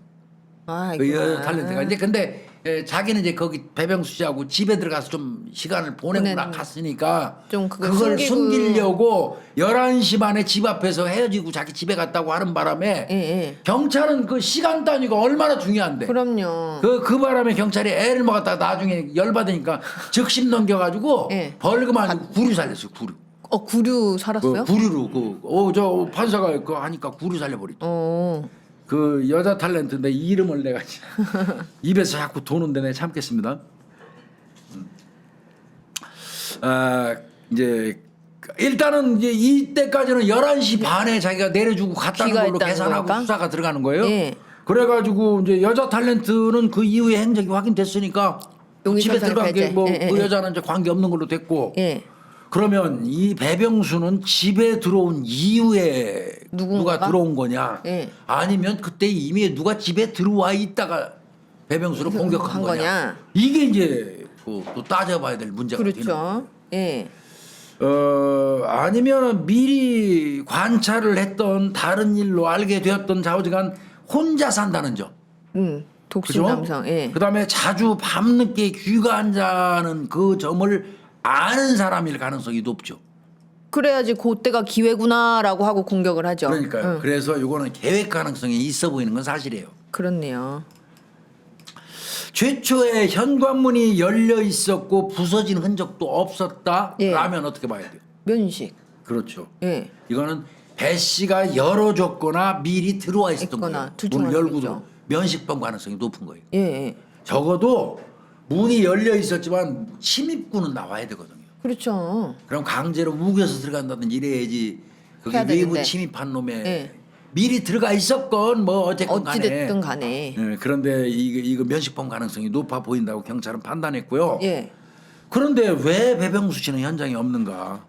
Speaker 2: 아,
Speaker 1: 그 여자 탤런트가 이제 근데 자기는 이제 거기 배병수 씨하고 집에 들어가서 좀 시간을 보내고 갔으니까
Speaker 2: 좀 그걸
Speaker 1: 그걸
Speaker 2: 숨기고.
Speaker 1: 숨기려고 11시 반에 집 앞에서 헤어지고 자기 집에 갔다고 하는 바람에
Speaker 2: 예.
Speaker 1: 경찰은 그 시간 단위가 얼마나 중요한데
Speaker 2: 그럼요.
Speaker 1: 그 바람에 경찰이 애를 먹었다가 나중에 열받으니까 즉심 넘겨가지고
Speaker 2: 예.
Speaker 1: 벌금 아니고 구류 살렸어요. 구류.
Speaker 2: 구류 살았어요?
Speaker 1: 구류로 저 판사가 그거 하니까 구류 살려버렸죠. 그 여자 탤런트 내 이름을 내가 입에서 자꾸 도는데 내가 참겠습니다. 이제 일단은 이제 이때까지는 11시 반에 자기가 내려주고 갔다는 걸로 계산하고
Speaker 2: 거니까?
Speaker 1: 수사가 들어가는 거예요.
Speaker 2: 예.
Speaker 1: 그래가지고 이제 여자 탤런트는 그 이후에 행적이 확인됐으니까 집에 들어간 게 뭐 그 여자는 이제 관계 없는 걸로 됐고.
Speaker 2: 예.
Speaker 1: 그러면 이 배병수는 집에 들어온 이후에 누가 들어온 거냐?
Speaker 2: 예.
Speaker 1: 아니면 그때 이미 누가 집에 들어와 있다가 배병수를 공격한 거냐?
Speaker 2: 거냐?
Speaker 1: 이게 이제 또 따져봐야 될 문제가 되는 거예요.
Speaker 2: 그렇죠. 예.
Speaker 1: 아니면 미리 관찰을 했던 다른 일로 알게 되었던 좌우지간 혼자 산다는 점.
Speaker 2: 독신 남성. 예.
Speaker 1: 그다음에 자주 밤늦게 귀가한다는 그 점을 아는 사람일 가능성이 높죠.
Speaker 2: 그래야지 그때가 기회구나라고 하고 공격을 하죠.
Speaker 1: 그러니까요. 그래서 이거는 계획 가능성이 있어 보이는 건 사실이에요.
Speaker 2: 그렇네요.
Speaker 1: 최초에 현관문이 열려 있었고 부서진 흔적도 없었다라면 어떻게 봐야 돼요?
Speaker 2: 면식.
Speaker 1: 그렇죠.
Speaker 2: 예.
Speaker 1: 이거는 배 씨가 열어줬거나 미리 들어와 있었던 거예요.
Speaker 2: 둘 중
Speaker 1: 문을 열고
Speaker 2: 하나겠죠.
Speaker 1: 면식범 가능성이 높은 거예요.
Speaker 2: 예.
Speaker 1: 적어도 문이 열려 있었지만 침입구는 나와야 되거든요.
Speaker 2: 그렇죠.
Speaker 1: 그럼 강제로 우겨서 들어간다든지 이래야지 그게
Speaker 2: 해야
Speaker 1: 외부
Speaker 2: 되는데.
Speaker 1: 침입한 놈에
Speaker 2: 예.
Speaker 1: 미리 들어가 있었건 뭐 어쨌건 간에
Speaker 2: 어찌됐든 간에.
Speaker 1: 예, 그런데 이거 면식범 가능성이 높아 보인다고 경찰은 판단했고요.
Speaker 2: 예.
Speaker 1: 그런데 왜 배병수 씨는 현장에 없는가?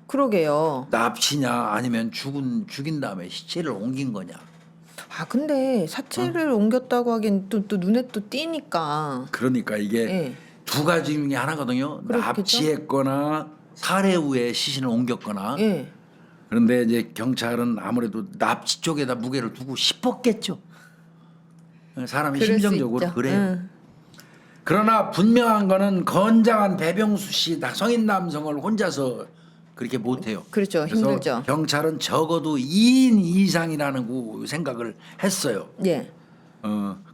Speaker 2: 그러게요.
Speaker 1: 납치냐 아니면 죽인 다음에 시체를 옮긴 거냐?
Speaker 2: 아 근데 사체를 옮겼다고 하긴 또 눈에 또 띄니까.
Speaker 1: 그러니까 이게
Speaker 2: 예.
Speaker 1: 두 가지 중에 하나거든요.
Speaker 2: 그렇겠죠?
Speaker 1: 납치했거나 살해 후에 시신을 옮겼거나.
Speaker 2: 예.
Speaker 1: 그런데 이제 경찰은 아무래도 납치 쪽에다 무게를 두고 싶었겠죠. 사람이
Speaker 2: 그럴 수
Speaker 1: 심정적으로
Speaker 2: 있죠.
Speaker 1: 그래요. 그러나 분명한 거는 건장한 배병수 씨 성인 남성을 혼자서 그렇게 못해요.
Speaker 2: 그렇죠.
Speaker 1: 그래서
Speaker 2: 힘들죠.
Speaker 1: 경찰은 적어도 2인 이상이라는 생각을 했어요.
Speaker 2: 예.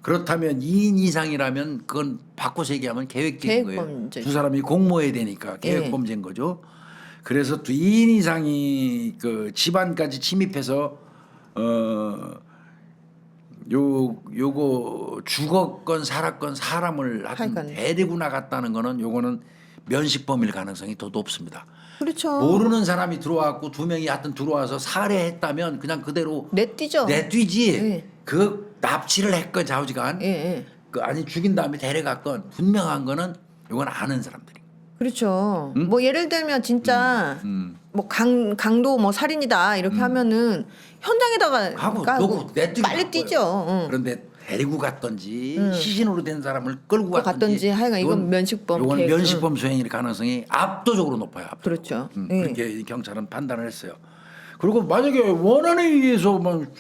Speaker 1: 그렇다면 2인 이상이라면 그건 바꿔서 얘기하면 계획적인 거예요.
Speaker 2: 계획범죄죠.
Speaker 1: 두 사람이 공모해야 되니까 계획범죄인 거죠. 그래서 또 2인 이상이 그 집안까지 침입해서 요거 죽었건 살았건 사람을 하여튼
Speaker 2: 하여간.
Speaker 1: 데리고 나갔다는 거는 요거는 면식범일 가능성이 더 높습니다.
Speaker 2: 그렇죠.
Speaker 1: 모르는 사람이 들어왔고 두 명이 하여튼 들어와서 살해했다면 그냥 그대로
Speaker 2: 내뛰죠.
Speaker 1: 내뛰지.
Speaker 2: 예.
Speaker 1: 그 납치를 했건 좌우지간
Speaker 2: 예, 예.
Speaker 1: 그 아니 죽인 다음에 데려갔건 분명한 거는 요건 아는 사람들이.
Speaker 2: 그렇죠. 뭐 예를 들면 진짜
Speaker 1: 음.
Speaker 2: 뭐 강도 뭐 살인이다 이렇게 하면은 현장에다가
Speaker 1: 하고
Speaker 2: 까고
Speaker 1: 놓고 내뛰고
Speaker 2: 빨리
Speaker 1: 바꿔요.
Speaker 2: 뛰죠. 응.
Speaker 1: 그런데 데리고 갔던지 시신으로 된 사람을 끌고
Speaker 2: 갔던지 하여간 이건
Speaker 1: 요건-
Speaker 2: 면식범
Speaker 1: 요건
Speaker 2: 계획.
Speaker 1: 면식범 수행일 가능성이 압도적으로 높아요.
Speaker 2: 그렇죠. 예.
Speaker 1: 그렇게 경찰은 판단을 했어요. 그리고 만약에 원한에 의해서만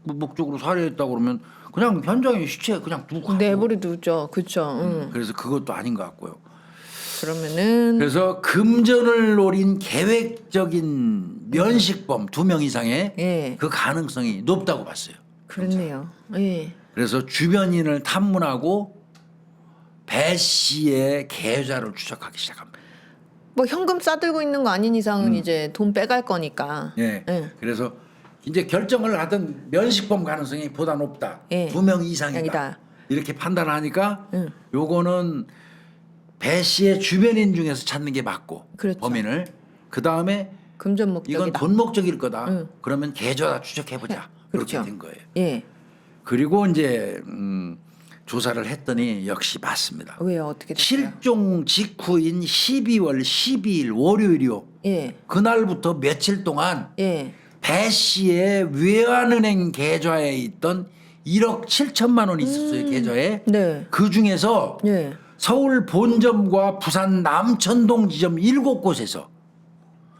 Speaker 1: 목적으로 살해했다 그러면 그냥 현장에 시체 그냥 두고 가고.
Speaker 2: 내버려 두죠. 그렇죠. 응.
Speaker 1: 그래서 그것도 아닌 것 같고요.
Speaker 2: 그러면은
Speaker 1: 그래서 금전을 노린 계획적인 면식범 2명 이상의
Speaker 2: 예.
Speaker 1: 그 가능성이 높다고 봤어요.
Speaker 2: 그렇네요. 예.
Speaker 1: 그래서 주변인을 탐문하고 배 씨의 계좌를 추적하기 시작합니다.
Speaker 2: 뭐 현금 싸들고 있는 거 아닌 이상은 이제 돈 빼갈 거니까.
Speaker 1: 예.
Speaker 2: 예.
Speaker 1: 그래서 이제 결정을 하던 면식범 가능성이 보다 높다.
Speaker 2: 예.
Speaker 1: 2명 이상이다.
Speaker 2: 아니다.
Speaker 1: 이렇게 판단하니까
Speaker 2: 응.
Speaker 1: 요거는 배 씨의 주변인 중에서 찾는 게 맞고
Speaker 2: 그렇죠.
Speaker 1: 범인을 그 다음에
Speaker 2: 금전
Speaker 1: 이건
Speaker 2: 목적이다.
Speaker 1: 돈 목적일 거다.
Speaker 2: 응.
Speaker 1: 그러면 계좌 추적해 보자.
Speaker 2: 그렇죠.
Speaker 1: 그렇게 된 거예요.
Speaker 2: 예.
Speaker 1: 그리고 이제 조사를 했더니 역시 맞습니다.
Speaker 2: 왜요? 어떻게 됐어요?
Speaker 1: 실종 직후인 12월 12일 월요일이요.
Speaker 2: 예.
Speaker 1: 그날부터 며칠 동안
Speaker 2: 예.
Speaker 1: 배 씨의 외환은행 계좌에 있던 1억 7천만 원이 있었어요. 계좌에.
Speaker 2: 네.
Speaker 1: 그 중에서
Speaker 2: 예.
Speaker 1: 서울 본점과 부산 남천동 지점 7곳에서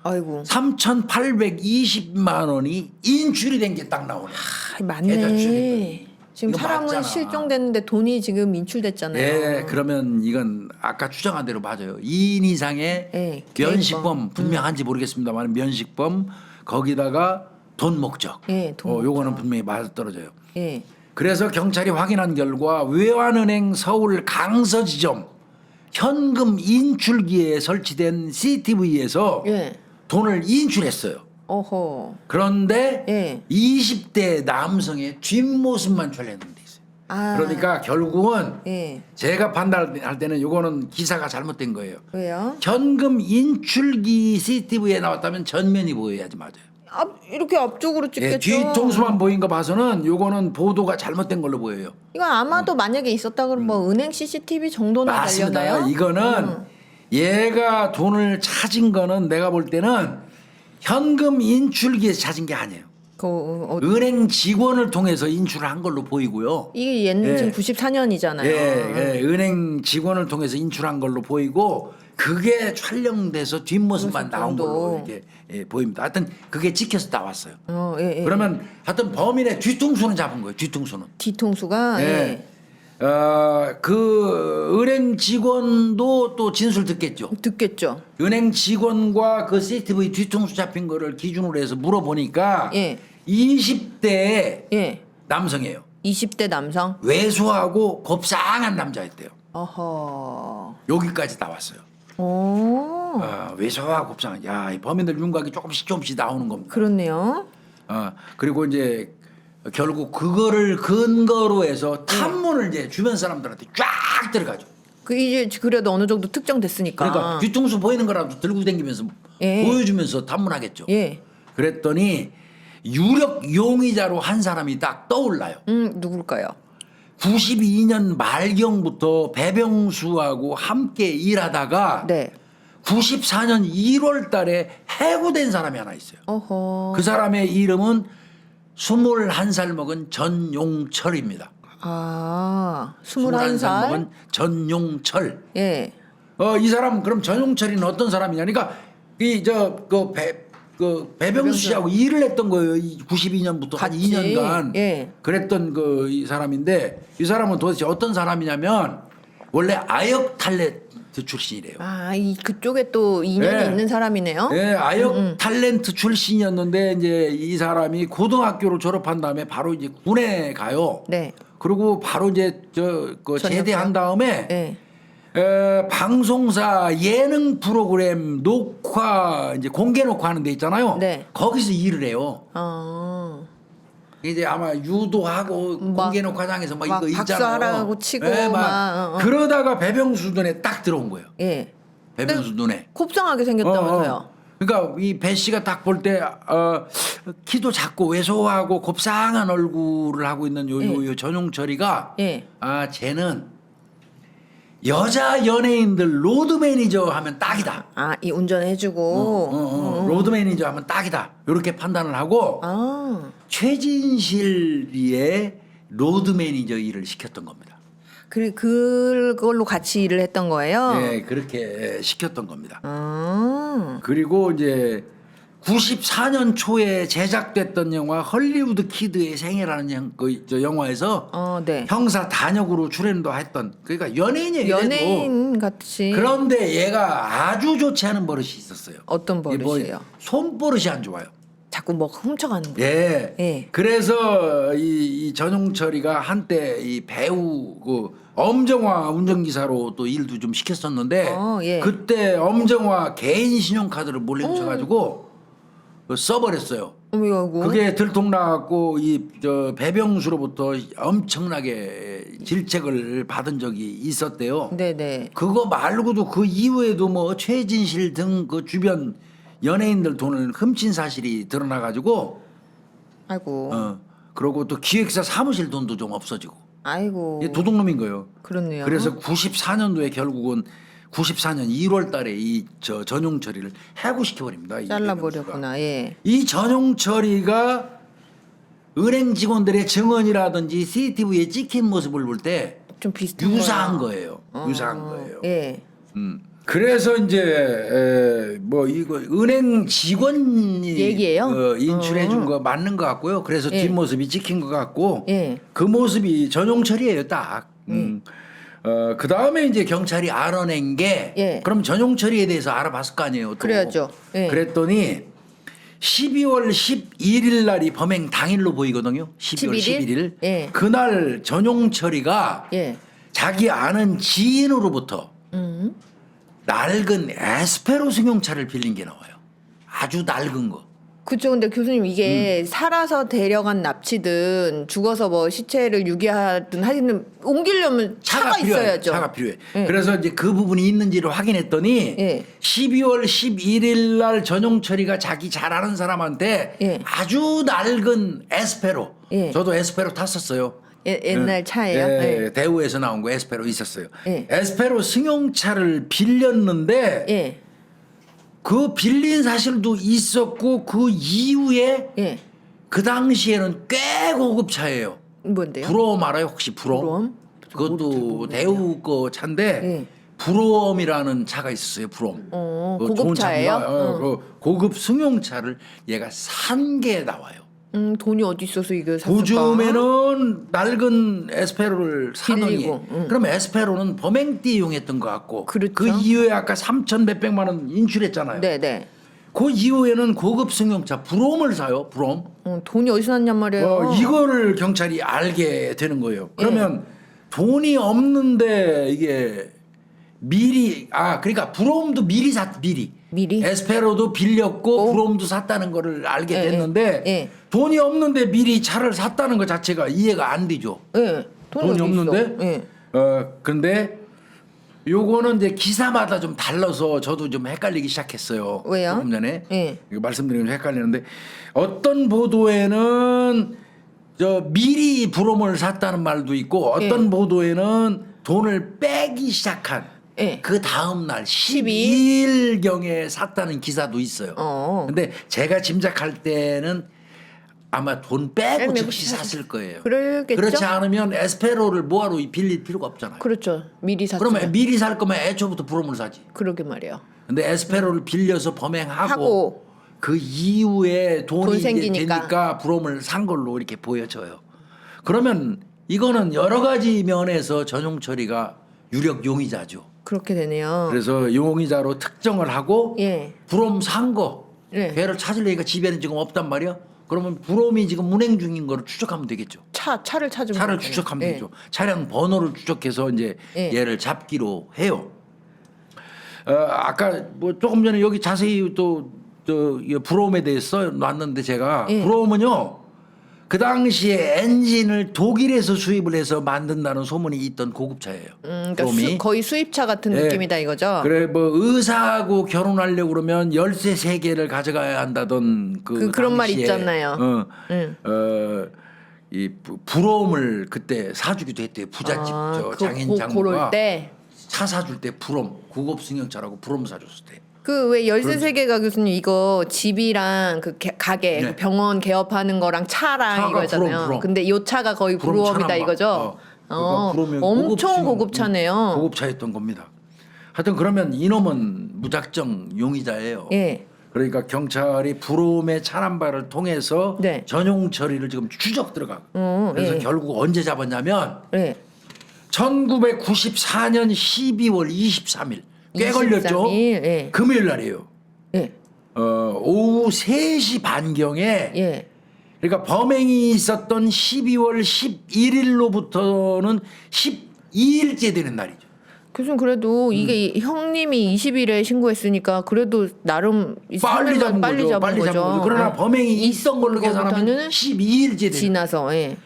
Speaker 2: 아이고.
Speaker 1: 3,820만 원이 인출이 된 게 딱 나오네.
Speaker 2: 아,
Speaker 1: 계좌
Speaker 2: 맞네.
Speaker 1: 추적했더니.
Speaker 2: 지금
Speaker 1: 이거
Speaker 2: 사람은
Speaker 1: 맞잖아.
Speaker 2: 실종됐는데 돈이 지금 인출됐잖아요.
Speaker 1: 예, 그러면 이건 아까 추정한 대로 맞아요. 2인 이상의
Speaker 2: 예,
Speaker 1: 면식범 분명한지 모르겠습니다만 면식범 거기다가 돈 목적.
Speaker 2: 예, 돈
Speaker 1: 요거는 분명히 맞아떨어져요.
Speaker 2: 예.
Speaker 1: 그래서 경찰이 확인한 결과 외환은행 서울 강서지점 현금 인출기에 설치된 CCTV에서
Speaker 2: 예.
Speaker 1: 돈을 인출했어요.
Speaker 2: 어허.
Speaker 1: 그런데
Speaker 2: 예.
Speaker 1: 20대 남성의 뒷모습만 촬영된 데 있어요.
Speaker 2: 아.
Speaker 1: 그러니까 결국은
Speaker 2: 예.
Speaker 1: 제가 판단할 때는 이거는 기사가 잘못된 거예요.
Speaker 2: 왜요?
Speaker 1: 현금 인출기 CCTV에 나왔다면 전면이 보여야지 맞아요.
Speaker 2: 이렇게 앞쪽으로 찍겠죠.
Speaker 1: 예, 뒤통수만 보인 거 봐서는 요거는 보도가 잘못된 걸로 보여요.
Speaker 2: 이건 아마도 만약에 있었다 그러면 뭐 은행 CCTV 정도나
Speaker 1: 맞습니다.
Speaker 2: 달려나요?
Speaker 1: 이거는 얘가 돈을 찾은 거는 내가 볼 때는 현금 인출기에서 찾은 게 아니에요. 은행 직원을 통해서 인출을 한 걸로 보이고요.
Speaker 2: 이게 얘는
Speaker 1: 예.
Speaker 2: 지금 94년이잖아요.
Speaker 1: 예, 은행 직원을 통해서 인출한 걸로 보이고 그게 촬영돼서 뒷모습만 나온 걸로 이렇게 보입니다. 하여튼 그게 찍혀서 나왔어요.
Speaker 2: 예, 예.
Speaker 1: 그러면 하여튼 범인의 뒤통수는 잡은 거예요. 뒤통수는.
Speaker 2: 뒤통수가
Speaker 1: 예. 그 은행 직원도 또 진술 듣겠죠.
Speaker 2: 듣겠죠.
Speaker 1: 은행 직원과 그 CCTV 뒤통수 잡힌 거를 기준으로 해서 물어보니까
Speaker 2: 예.
Speaker 1: 20대
Speaker 2: 예.
Speaker 1: 남성이에요.
Speaker 2: 20대 남성.
Speaker 1: 왜소하고 곱상한 남자였대요.
Speaker 2: 어허.
Speaker 1: 여기까지 나왔어요.
Speaker 2: 오.
Speaker 1: 왜소하고 곱상한. 야, 이 범인들 윤곽이 조금씩 나오는 겁니다.
Speaker 2: 그렇네요.
Speaker 1: 그리고 이제 결국 그거를 근거로 해서 탐문을 이제 주변 사람들한테 쫙 들어가죠.
Speaker 2: 그 이제 그래도 어느 정도 특정됐으니까.
Speaker 1: 그러니까 뒤통수 보이는 거라도 들고 다니면서
Speaker 2: 예.
Speaker 1: 보여주면서 탐문하겠죠.
Speaker 2: 예.
Speaker 1: 그랬더니 유력 용의자로 한 사람이 딱 떠올라요.
Speaker 2: 누굴까요?
Speaker 1: 92년 말경부터 배병수하고 함께 일하다가
Speaker 2: 네.
Speaker 1: 94년 1월 달에 해고된 사람이 하나 있어요.
Speaker 2: 어허.
Speaker 1: 그 사람의 이름은 21살 먹은 전용철입니다.
Speaker 2: 21살.
Speaker 1: 먹은 전용철.
Speaker 2: 예.
Speaker 1: 이 사람 그럼 전용철이는 어떤 사람이냐? 그러니까 배병수 씨하고 일을 했던 거예요. 92년부터 한
Speaker 2: 같이.
Speaker 1: 2년간
Speaker 2: 예.
Speaker 1: 그랬던 이 사람인데 이 사람은 도대체 어떤 사람이냐면 원래 아역 탤런트 출신이래요.
Speaker 2: 그쪽에 또 인연이
Speaker 1: 예.
Speaker 2: 있는 사람이네요.
Speaker 1: 네, 아역 탤런트 출신이었는데 이제 이 사람이 고등학교를 졸업한 다음에 바로 이제 군에 가요.
Speaker 2: 네.
Speaker 1: 그리고 바로 이제 제대한 다음에
Speaker 2: 예.
Speaker 1: 방송사 예능 프로그램 녹화 이제 공개 녹화하는 데 있잖아요.
Speaker 2: 네.
Speaker 1: 거기서 일을 해요. 이제 아마 유도하고
Speaker 2: 막-
Speaker 1: 공개녹화장에서 막
Speaker 2: 막
Speaker 1: 이거 있잖아요.
Speaker 2: 박수하라고 치고
Speaker 1: 예,
Speaker 2: 막,
Speaker 1: 그러다가 배병수 눈에 딱 들어온 거예요.
Speaker 2: 예.
Speaker 1: 배병수 눈에.
Speaker 2: 곱상하게 생겼다면서요.
Speaker 1: 그러니까 이 배 씨가 딱 볼 때 키도 작고 왜소하고 곱상한 얼굴을 하고 있는 요 전용철이가
Speaker 2: 예.
Speaker 1: 아 쟤는 여자 연예인들 로드 매니저 하면 딱이다.
Speaker 2: 아, 이 운전해주고.
Speaker 1: 로드 매니저 하면 딱이다. 이렇게 판단을 하고
Speaker 2: 아,
Speaker 1: 최진실의 로드 매니저 일을 시켰던 겁니다.
Speaker 2: 그걸로 같이 일을 했던 거예요.
Speaker 1: 네, 그렇게 시켰던 겁니다.
Speaker 2: 아,
Speaker 1: 그리고 이제 94년 초에 제작됐던 영화 헐리우드 키드의 생애라는 저 영화에서
Speaker 2: 네.
Speaker 1: 형사 단역으로 출연도 했던 그러니까 연예인이에요.
Speaker 2: 연예인 같이.
Speaker 1: 그런데 얘가 아주 좋지 않은 버릇이 있었어요.
Speaker 2: 어떤
Speaker 1: 이게 뭐
Speaker 2: 버릇이에요?
Speaker 1: 손버릇이 안 좋아요.
Speaker 2: 자꾸 뭐 훔쳐가는 거.
Speaker 1: 예.
Speaker 2: 예.
Speaker 1: 그래서 이 전용철이가 한때 이 배우 그 엄정화 운전기사로 또 일도 좀 시켰었는데
Speaker 2: 예.
Speaker 1: 그때 엄정화 개인 신용카드를 몰래 훔쳐가지고 써버렸어요.
Speaker 2: 어이구.
Speaker 1: 그게 들통나갖고 이 저 배병수로부터 엄청나게 질책을 받은 적이 있었대요.
Speaker 2: 네네.
Speaker 1: 그거 말고도 그 이후에도 뭐 최진실 등 그 주변 연예인들 돈을 훔친 사실이 드러나가지고
Speaker 2: 아이고.
Speaker 1: 그러고 또 기획사 사무실 돈도 좀 없어지고
Speaker 2: 아이고.
Speaker 1: 이게 도둑놈인 거예요.
Speaker 2: 그렇네요.
Speaker 1: 그래서 94년도에 결국은 94년 1월 달에 이 저 전용철이를 해고시켜 버립니다.
Speaker 2: 잘라버렸구나. 예.
Speaker 1: 이 전용철이가 은행 직원들의 증언이라든지 CCTV에 찍힌 모습을 볼 때
Speaker 2: 좀 비슷한
Speaker 1: 유사한
Speaker 2: 거예요.
Speaker 1: 거예요. 유사한 거예요.
Speaker 2: 예.
Speaker 1: 그래서 이제 뭐 이거 은행 직원이
Speaker 2: 얘기예요?
Speaker 1: 인출해 준 거 맞는 것 같고요. 그래서
Speaker 2: 예.
Speaker 1: 뒷모습이 찍힌 것 같고
Speaker 2: 예.
Speaker 1: 그 모습이 전용철이에요, 딱. 그 다음에 이제 경찰이 알아낸 게
Speaker 2: 예.
Speaker 1: 그럼 전용철이에 대해서 알아봤을 거 아니에요. 또.
Speaker 2: 그래야죠. 예.
Speaker 1: 그랬더니 12월 11일 날이 범행 당일로 보이거든요. 12월 11일.
Speaker 2: 예.
Speaker 1: 그날 전용철이가
Speaker 2: 예.
Speaker 1: 자기 아는 지인으로부터 낡은 에스페로 승용차를 빌린 게 나와요. 아주 낡은 거.
Speaker 2: 그쵸. 근데 교수님 이게 살아서 데려간 납치든 죽어서 뭐 시체를 유기하든 하여튼 옮기려면 차가
Speaker 1: 필요해요.
Speaker 2: 있어야죠.
Speaker 1: 차가 필요해.
Speaker 2: 예.
Speaker 1: 그래서 이제 그 부분이 있는지를 확인했더니
Speaker 2: 예.
Speaker 1: 12월 11일 날 전용철이가 자기 잘 아는 사람한테
Speaker 2: 예.
Speaker 1: 아주 낡은 에스페로.
Speaker 2: 예.
Speaker 1: 저도 에스페로 탔었어요.
Speaker 2: 옛날 차예요.
Speaker 1: 예,
Speaker 2: 예.
Speaker 1: 대우에서 나온 거 에스페로 있었어요.
Speaker 2: 예.
Speaker 1: 에스페로 승용차를 빌렸는데
Speaker 2: 예.
Speaker 1: 그 빌린 사실도 있었고 그 이후에
Speaker 2: 예.
Speaker 1: 그 당시에는 꽤 고급 차예요.
Speaker 2: 뭔데요?
Speaker 1: 브롬 알아요? 혹시 브롬?
Speaker 2: 브롬?
Speaker 1: 그것도 대우 거 차인데
Speaker 2: 예.
Speaker 1: 브롬이라는 차가 있었어요. 브롬. 그거
Speaker 2: 고급
Speaker 1: 좋은
Speaker 2: 차예요?
Speaker 1: 차입니다. 그 고급 승용차를 얘가 산 게 나와요.
Speaker 2: 돈이 어디 있어서 이걸 샀을까?
Speaker 1: 요즘에는 낡은 에스페로를 사더니
Speaker 2: 빌리고,
Speaker 1: 그럼 에스페로는 범행 때 이용했던 것 같고
Speaker 2: 그렇죠.
Speaker 1: 그 이후에 아까 3천 몇백만 원 인출했잖아요.
Speaker 2: 네네.
Speaker 1: 그 이후에는 고급 승용차 브롬을 사요. 브롬.
Speaker 2: 돈이 어디서 났냔 말이에요.
Speaker 1: 이거를 경찰이 알게 되는 거예요. 그러면 돈이 없는데 이게 미리 그러니까 브롬도 미리
Speaker 2: 미리?
Speaker 1: 에스페로도 빌렸고 브롬도 샀다는 거를 알게
Speaker 2: 예,
Speaker 1: 됐는데
Speaker 2: 예.
Speaker 1: 돈이 없는데 미리 차를 샀다는 것 자체가 이해가 안 되죠.
Speaker 2: 예.
Speaker 1: 돈이
Speaker 2: 어디
Speaker 1: 없는데
Speaker 2: 있어? 예.
Speaker 1: 근데 요거는 이제 기사마다 좀 달라서 저도 좀 헷갈리기 시작했어요.
Speaker 2: 왜요?
Speaker 1: 조금 전에
Speaker 2: 예.
Speaker 1: 이거 말씀드리면 헷갈리는데 어떤 보도에는 저 미리 브롬을 샀다는 말도 있고 어떤 보도에는 돈을 빼기 시작한
Speaker 2: 예.
Speaker 1: 그 다음 날 12일 경에 샀다는 기사도 있어요. 근데 제가 짐작할 때는 아마 돈 빼고 즉시 샀을 거예요.
Speaker 2: 그러겠죠?
Speaker 1: 그렇지 않으면 에스페로를 뭐하러 빌릴 필요가 없잖아요.
Speaker 2: 그렇죠. 미리 샀죠.
Speaker 1: 그러면 미리 살 거면 애초부터 브롬을 사지.
Speaker 2: 그러게 말이에요.
Speaker 1: 근데 에스페로를 빌려서 범행하고
Speaker 2: 하고.
Speaker 1: 그 이후에 돈이
Speaker 2: 돈
Speaker 1: 이제
Speaker 2: 생기니까.
Speaker 1: 되니까 브롬을 산 걸로 이렇게 보여져요. 그러면 이거는 여러 가지 면에서 전용철이가 유력 용의자죠.
Speaker 2: 그렇게 되네요.
Speaker 1: 그래서 용의자로 특정을 하고
Speaker 2: 예.
Speaker 1: 브롬 산 거.
Speaker 2: 예.
Speaker 1: 걔를 찾으려니까 집에는 지금 없단 말이야. 그러면 브롬이 지금 운행 중인 거를 추적하면 되겠죠.
Speaker 2: 차를 찾으면
Speaker 1: 차를
Speaker 2: 되잖아요.
Speaker 1: 추적하면
Speaker 2: 예.
Speaker 1: 되죠. 차량 번호를 추적해서 이제
Speaker 2: 예.
Speaker 1: 얘를 잡기로 해요. 아까 뭐 조금 전에 여기 자세히 또 브롬에 대해서 놨는데 제가
Speaker 2: 예.
Speaker 1: 브롬은요 그 당시에 엔진을 독일에서 수입을 해서 만든다는 소문이 있던 고급차예요.
Speaker 2: 그러니까
Speaker 1: 브롬이.
Speaker 2: 거의 수입차 같은
Speaker 1: 예.
Speaker 2: 느낌이다 이거죠.
Speaker 1: 그래 뭐 의사하고 결혼하려고 그러면 열쇠 3개를 가져가야 한다던
Speaker 2: 그런 말
Speaker 1: 당시에,
Speaker 2: 있잖아요.
Speaker 1: 이 브롬을 그때 사주기도 했대요. 부잣집 저 장인
Speaker 2: 고럴
Speaker 1: 장모가
Speaker 2: 때.
Speaker 1: 차 사줄 때 브롬 고급 승용차라고 브롬 사줬을 때.
Speaker 2: 그 왜 열쇠 세 개가 교수님 이거 집이랑 그 가게
Speaker 1: 네.
Speaker 2: 그 병원 개업하는 거랑 차랑
Speaker 1: 차가
Speaker 2: 이거잖아요.
Speaker 1: 브롬.
Speaker 2: 근데 요 차가 거의
Speaker 1: 브롬
Speaker 2: 브루업이다
Speaker 1: 차란
Speaker 2: 이거죠.
Speaker 1: 그러니까 브롬이
Speaker 2: 엄청 고급차네요.
Speaker 1: 고급차였던 겁니다. 하여튼 그러면 이놈은 무작정 용의자예요.
Speaker 2: 예.
Speaker 1: 그러니까 경찰이 브롬의 차남발을 통해서
Speaker 2: 네.
Speaker 1: 전용 처리를 지금 추적 들어가고 그래서
Speaker 2: 예.
Speaker 1: 결국 언제 잡았냐면
Speaker 2: 예.
Speaker 1: 1994년 12월 23일 꽤
Speaker 2: 23일,
Speaker 1: 걸렸죠.
Speaker 2: 예.
Speaker 1: 금요일 날이에요.
Speaker 2: 예.
Speaker 1: 오후 3시 반경에
Speaker 2: 예.
Speaker 1: 그러니까 범행이 있었던 12월 11일로부터는 12일째 되는 날이죠.
Speaker 2: 교수님 그래도 이게 형님이 20일에 신고했으니까 그래도 나름
Speaker 1: 빨리 잡은 거죠. 그러나
Speaker 2: 예.
Speaker 1: 범행이 있던 걸로 계산하면
Speaker 2: 거부터는
Speaker 1: 12일째 되는
Speaker 2: 지나서 예.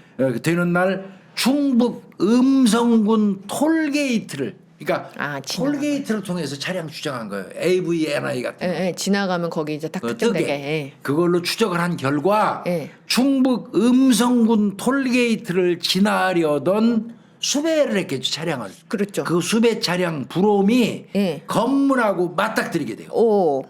Speaker 1: 되는 날 충북 음성군 톨게이트를 그러니까 톨게이트를 통해서 차량 추정한 거예요. AVNI 같은 거.
Speaker 2: 예, 지나가면 거기 이제 딱 특정되게. 예.
Speaker 1: 그걸로 추적을 한 결과
Speaker 2: 예.
Speaker 1: 충북 음성군 톨게이트를 지나려던 수배를 했겠죠. 차량을.
Speaker 2: 그렇죠.
Speaker 1: 그 수배 차량 브롬이
Speaker 2: 예.
Speaker 1: 검문하고 맞닥뜨리게 돼요.
Speaker 2: 오.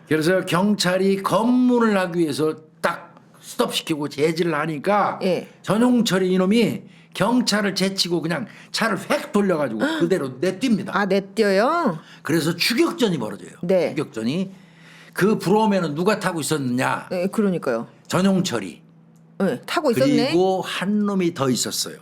Speaker 1: 그래서 경찰이 검문을 하기 위해서 딱 스톱시키고 제지를 하니까
Speaker 2: 예.
Speaker 1: 전용철이 이놈이 경찰을 제치고 그냥 차를 획 돌려가지고 그대로 내뜁니다.
Speaker 2: 아, 내뛰어요?
Speaker 1: 그래서 추격전이 벌어져요.
Speaker 2: 네.
Speaker 1: 추격전이 그 브롬에는 누가 타고 있었느냐?
Speaker 2: 네, 그러니까요.
Speaker 1: 전용철이
Speaker 2: 네, 타고 있었네.
Speaker 1: 그리고 한 놈이 더 있었어요.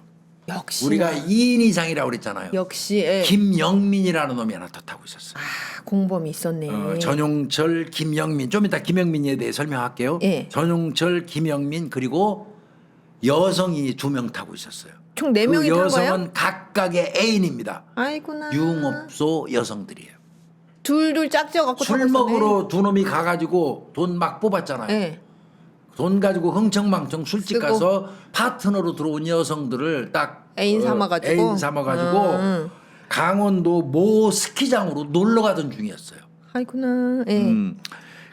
Speaker 2: 역시.
Speaker 1: 우리가 2인 이상이라고 그랬잖아요.
Speaker 2: 역시. 예.
Speaker 1: 김영민이라는 놈이 하나 더 타고 있었어요.
Speaker 2: 아, 공범이 있었네.
Speaker 1: 전용철, 김영민. 좀 이따 김영민에 대해 설명할게요.
Speaker 2: 예.
Speaker 1: 전용철, 김영민 그리고 여성이 2명 타고 있었어요.
Speaker 2: 총 4명이
Speaker 1: 그
Speaker 2: 탄
Speaker 1: 여성은
Speaker 2: 거예요?
Speaker 1: 각각의 애인입니다.
Speaker 2: 아이구나.
Speaker 1: 유흥업소 여성들이에요.
Speaker 2: 둘둘 짝지어 갖고
Speaker 1: 술 먹으러 두 놈이 가가지고 돈 막 뽑았잖아요.
Speaker 2: 예.
Speaker 1: 돈 가지고 흥청망청 술집
Speaker 2: 쓰고.
Speaker 1: 가서 파트너로 들어온 여성들을 딱
Speaker 2: 애인 삼아가지고.
Speaker 1: 애인 삼아가지고 강원도 모 스키장으로 놀러 가던 중이었어요.
Speaker 2: 아이구나. 예.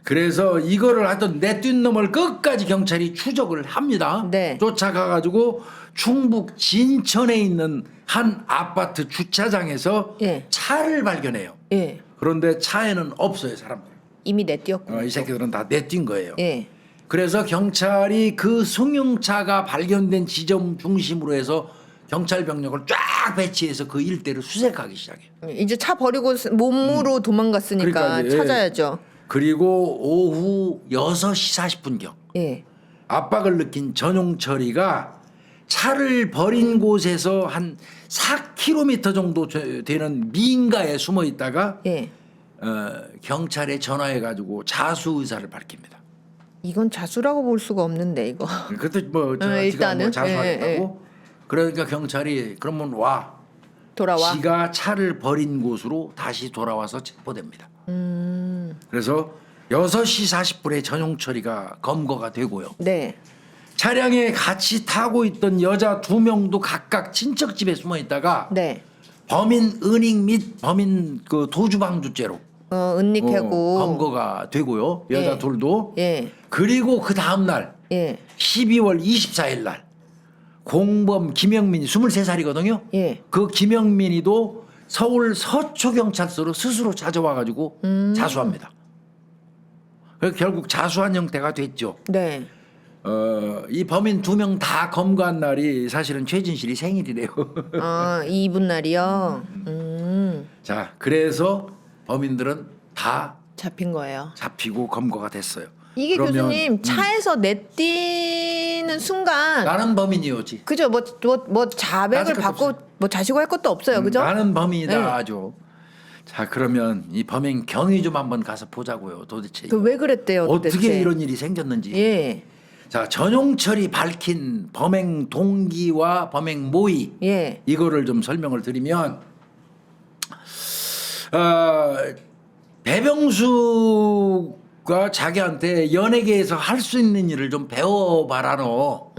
Speaker 1: 그래서 이거를 하여튼 내뛴 놈을 끝까지 경찰이 추적을 합니다.
Speaker 2: 네.
Speaker 1: 쫓아가가지고 충북 진천에 있는 한 아파트 주차장에서
Speaker 2: 예.
Speaker 1: 차를 발견해요.
Speaker 2: 예.
Speaker 1: 그런데 차에는 없어요, 사람들.
Speaker 2: 이미 내뛰었고.
Speaker 1: 이 새끼들은 다 내뛴 거예요.
Speaker 2: 예.
Speaker 1: 그래서 경찰이 그 승용차가 발견된 지점 중심으로 해서 경찰 병력을 쫙 배치해서 그 일대를 수색하기 시작해요.
Speaker 2: 이제 차 버리고 몸으로 도망갔으니까
Speaker 1: 그러니까 이제,
Speaker 2: 찾아야죠.
Speaker 1: 그리고 오후 6시 40분경
Speaker 2: 예.
Speaker 1: 압박을 느낀 전용철이가 차를 버린 곳에서 한 4km 정도 되는 민가에 숨어 있다가
Speaker 2: 예.
Speaker 1: 경찰에 전화해가지고 자수 의사를 밝힙니다.
Speaker 2: 이건 자수라고 볼 수가 없는데 이거.
Speaker 1: 그때 뭐 지가
Speaker 2: 일단은
Speaker 1: 뭐 자수하겠다고. 그러니까 경찰이 그러면 와.
Speaker 2: 돌아와.
Speaker 1: 지가 차를 버린 곳으로 다시 돌아와서 체포됩니다. 그래서 6시 40분에 전용철이가 검거가 되고요.
Speaker 2: 네.
Speaker 1: 차량에 같이 타고 있던 여자 2명도 각각 친척집에 숨어 있다가
Speaker 2: 네.
Speaker 1: 범인 은닉 및 범인 그 도주방조죄로
Speaker 2: 은닉하고.
Speaker 1: 검거가 되고요. 여자
Speaker 2: 예.
Speaker 1: 둘도.
Speaker 2: 예.
Speaker 1: 그리고 그 다음 날
Speaker 2: 예.
Speaker 1: 12월 24일 날 공범 김영민이 23살이거든요.
Speaker 2: 예.
Speaker 1: 그 김영민이도 서울 서초경찰서로 스스로 찾아와 가지고 자수합니다. 그래서 결국 자수한 형태가 됐죠.
Speaker 2: 네.
Speaker 1: 이 범인 2명 다 검거한 날이 사실은 최진실이 생일이래요.
Speaker 2: 이분 날이요.
Speaker 1: 자, 그래서 범인들은 다
Speaker 2: 잡힌 거예요.
Speaker 1: 잡히고 검거가 됐어요.
Speaker 2: 이게
Speaker 1: 그러면,
Speaker 2: 교수님 차에서 내뛰는 순간
Speaker 1: 나는 범인이오지.
Speaker 2: 그죠? 뭐 자백을
Speaker 1: 따질 것도
Speaker 2: 받고
Speaker 1: 없어요.
Speaker 2: 뭐 자시고 할 것도 없어요. 그죠?
Speaker 1: 나는 범인이다
Speaker 2: 네.
Speaker 1: 아주. 자, 그러면 이 범행 경위 좀 한번 가서 보자고요. 도대체
Speaker 2: 그 왜 그랬대요?
Speaker 1: 어떻게
Speaker 2: 도대체?
Speaker 1: 이런 일이 생겼는지.
Speaker 2: 예.
Speaker 1: 자, 전용철이 밝힌 범행 동기와 범행 모의
Speaker 2: 예.
Speaker 1: 이거를 좀 설명을 드리면 배병수 가 자기한테 연예계에서 할 수 있는 일을 좀 배워봐라 너.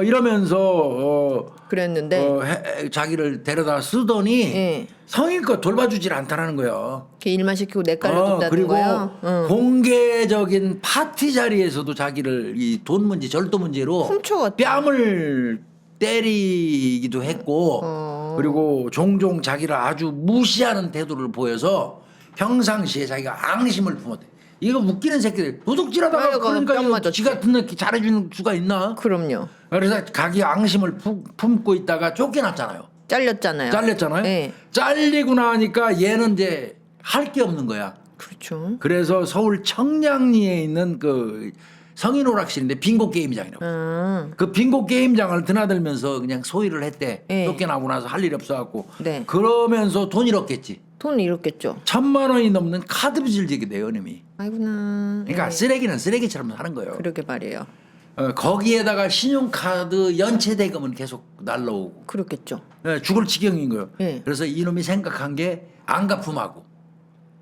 Speaker 1: 이러면서
Speaker 2: 그랬는데
Speaker 1: 자기를 데려다 쓰더니
Speaker 2: 예.
Speaker 1: 성의껏 돌봐주질 않다라는 거예요.
Speaker 2: 이렇게 일만 시키고 내 깔려준다는
Speaker 1: 그리고
Speaker 2: 거야.
Speaker 1: 공개적인 파티 자리에서도 자기를 이 돈 문제, 절도 문제로
Speaker 2: 훔쳐갔다.
Speaker 1: 뺨을 때리기도 했고 그리고 종종 자기를 아주 무시하는 태도를 보여서 평상시에 자기가 앙심을 품었대. 이거 웃기는 새끼들 도둑질하다가
Speaker 2: 아이고, 뺨
Speaker 1: 그러니까 이거
Speaker 2: 맞았지.
Speaker 1: 지 같은 애 잘해주는 수가 있나?
Speaker 2: 그럼요.
Speaker 1: 그래서 자기 앙심을 품고 있다가 쫓겨났잖아요.
Speaker 2: 잘렸잖아요.
Speaker 1: 잘렸잖아요.
Speaker 2: 네.
Speaker 1: 잘리고 나니까 얘는 이제 할 게 없는 거야.
Speaker 2: 그렇죠.
Speaker 1: 그래서 서울 청량리에 있는 그 성인 오락실인데 빙고 게임장이라고. 그 빙고 게임장을 드나들면서 그냥 소일을 했대.
Speaker 2: 네.
Speaker 1: 쫓겨나고 나서 할 일이 없어갖고.
Speaker 2: 네.
Speaker 1: 그러면서 돈 잃었겠지.
Speaker 2: 돈 잃었겠죠.
Speaker 1: 1,000만 원이 넘는 카드 빚을 지게 돼요, 이놈이.
Speaker 2: 아이구나.
Speaker 1: 그러니까 쓰레기는 쓰레기처럼 사는 거예요.
Speaker 2: 그러게 말이에요.
Speaker 1: 거기에다가 신용카드 연체 대금은 계속 날라오고.
Speaker 2: 그렇겠죠.
Speaker 1: 죽을 지경인 거예요.
Speaker 2: 네.
Speaker 1: 그래서 이놈이 생각한 게 안갚음하고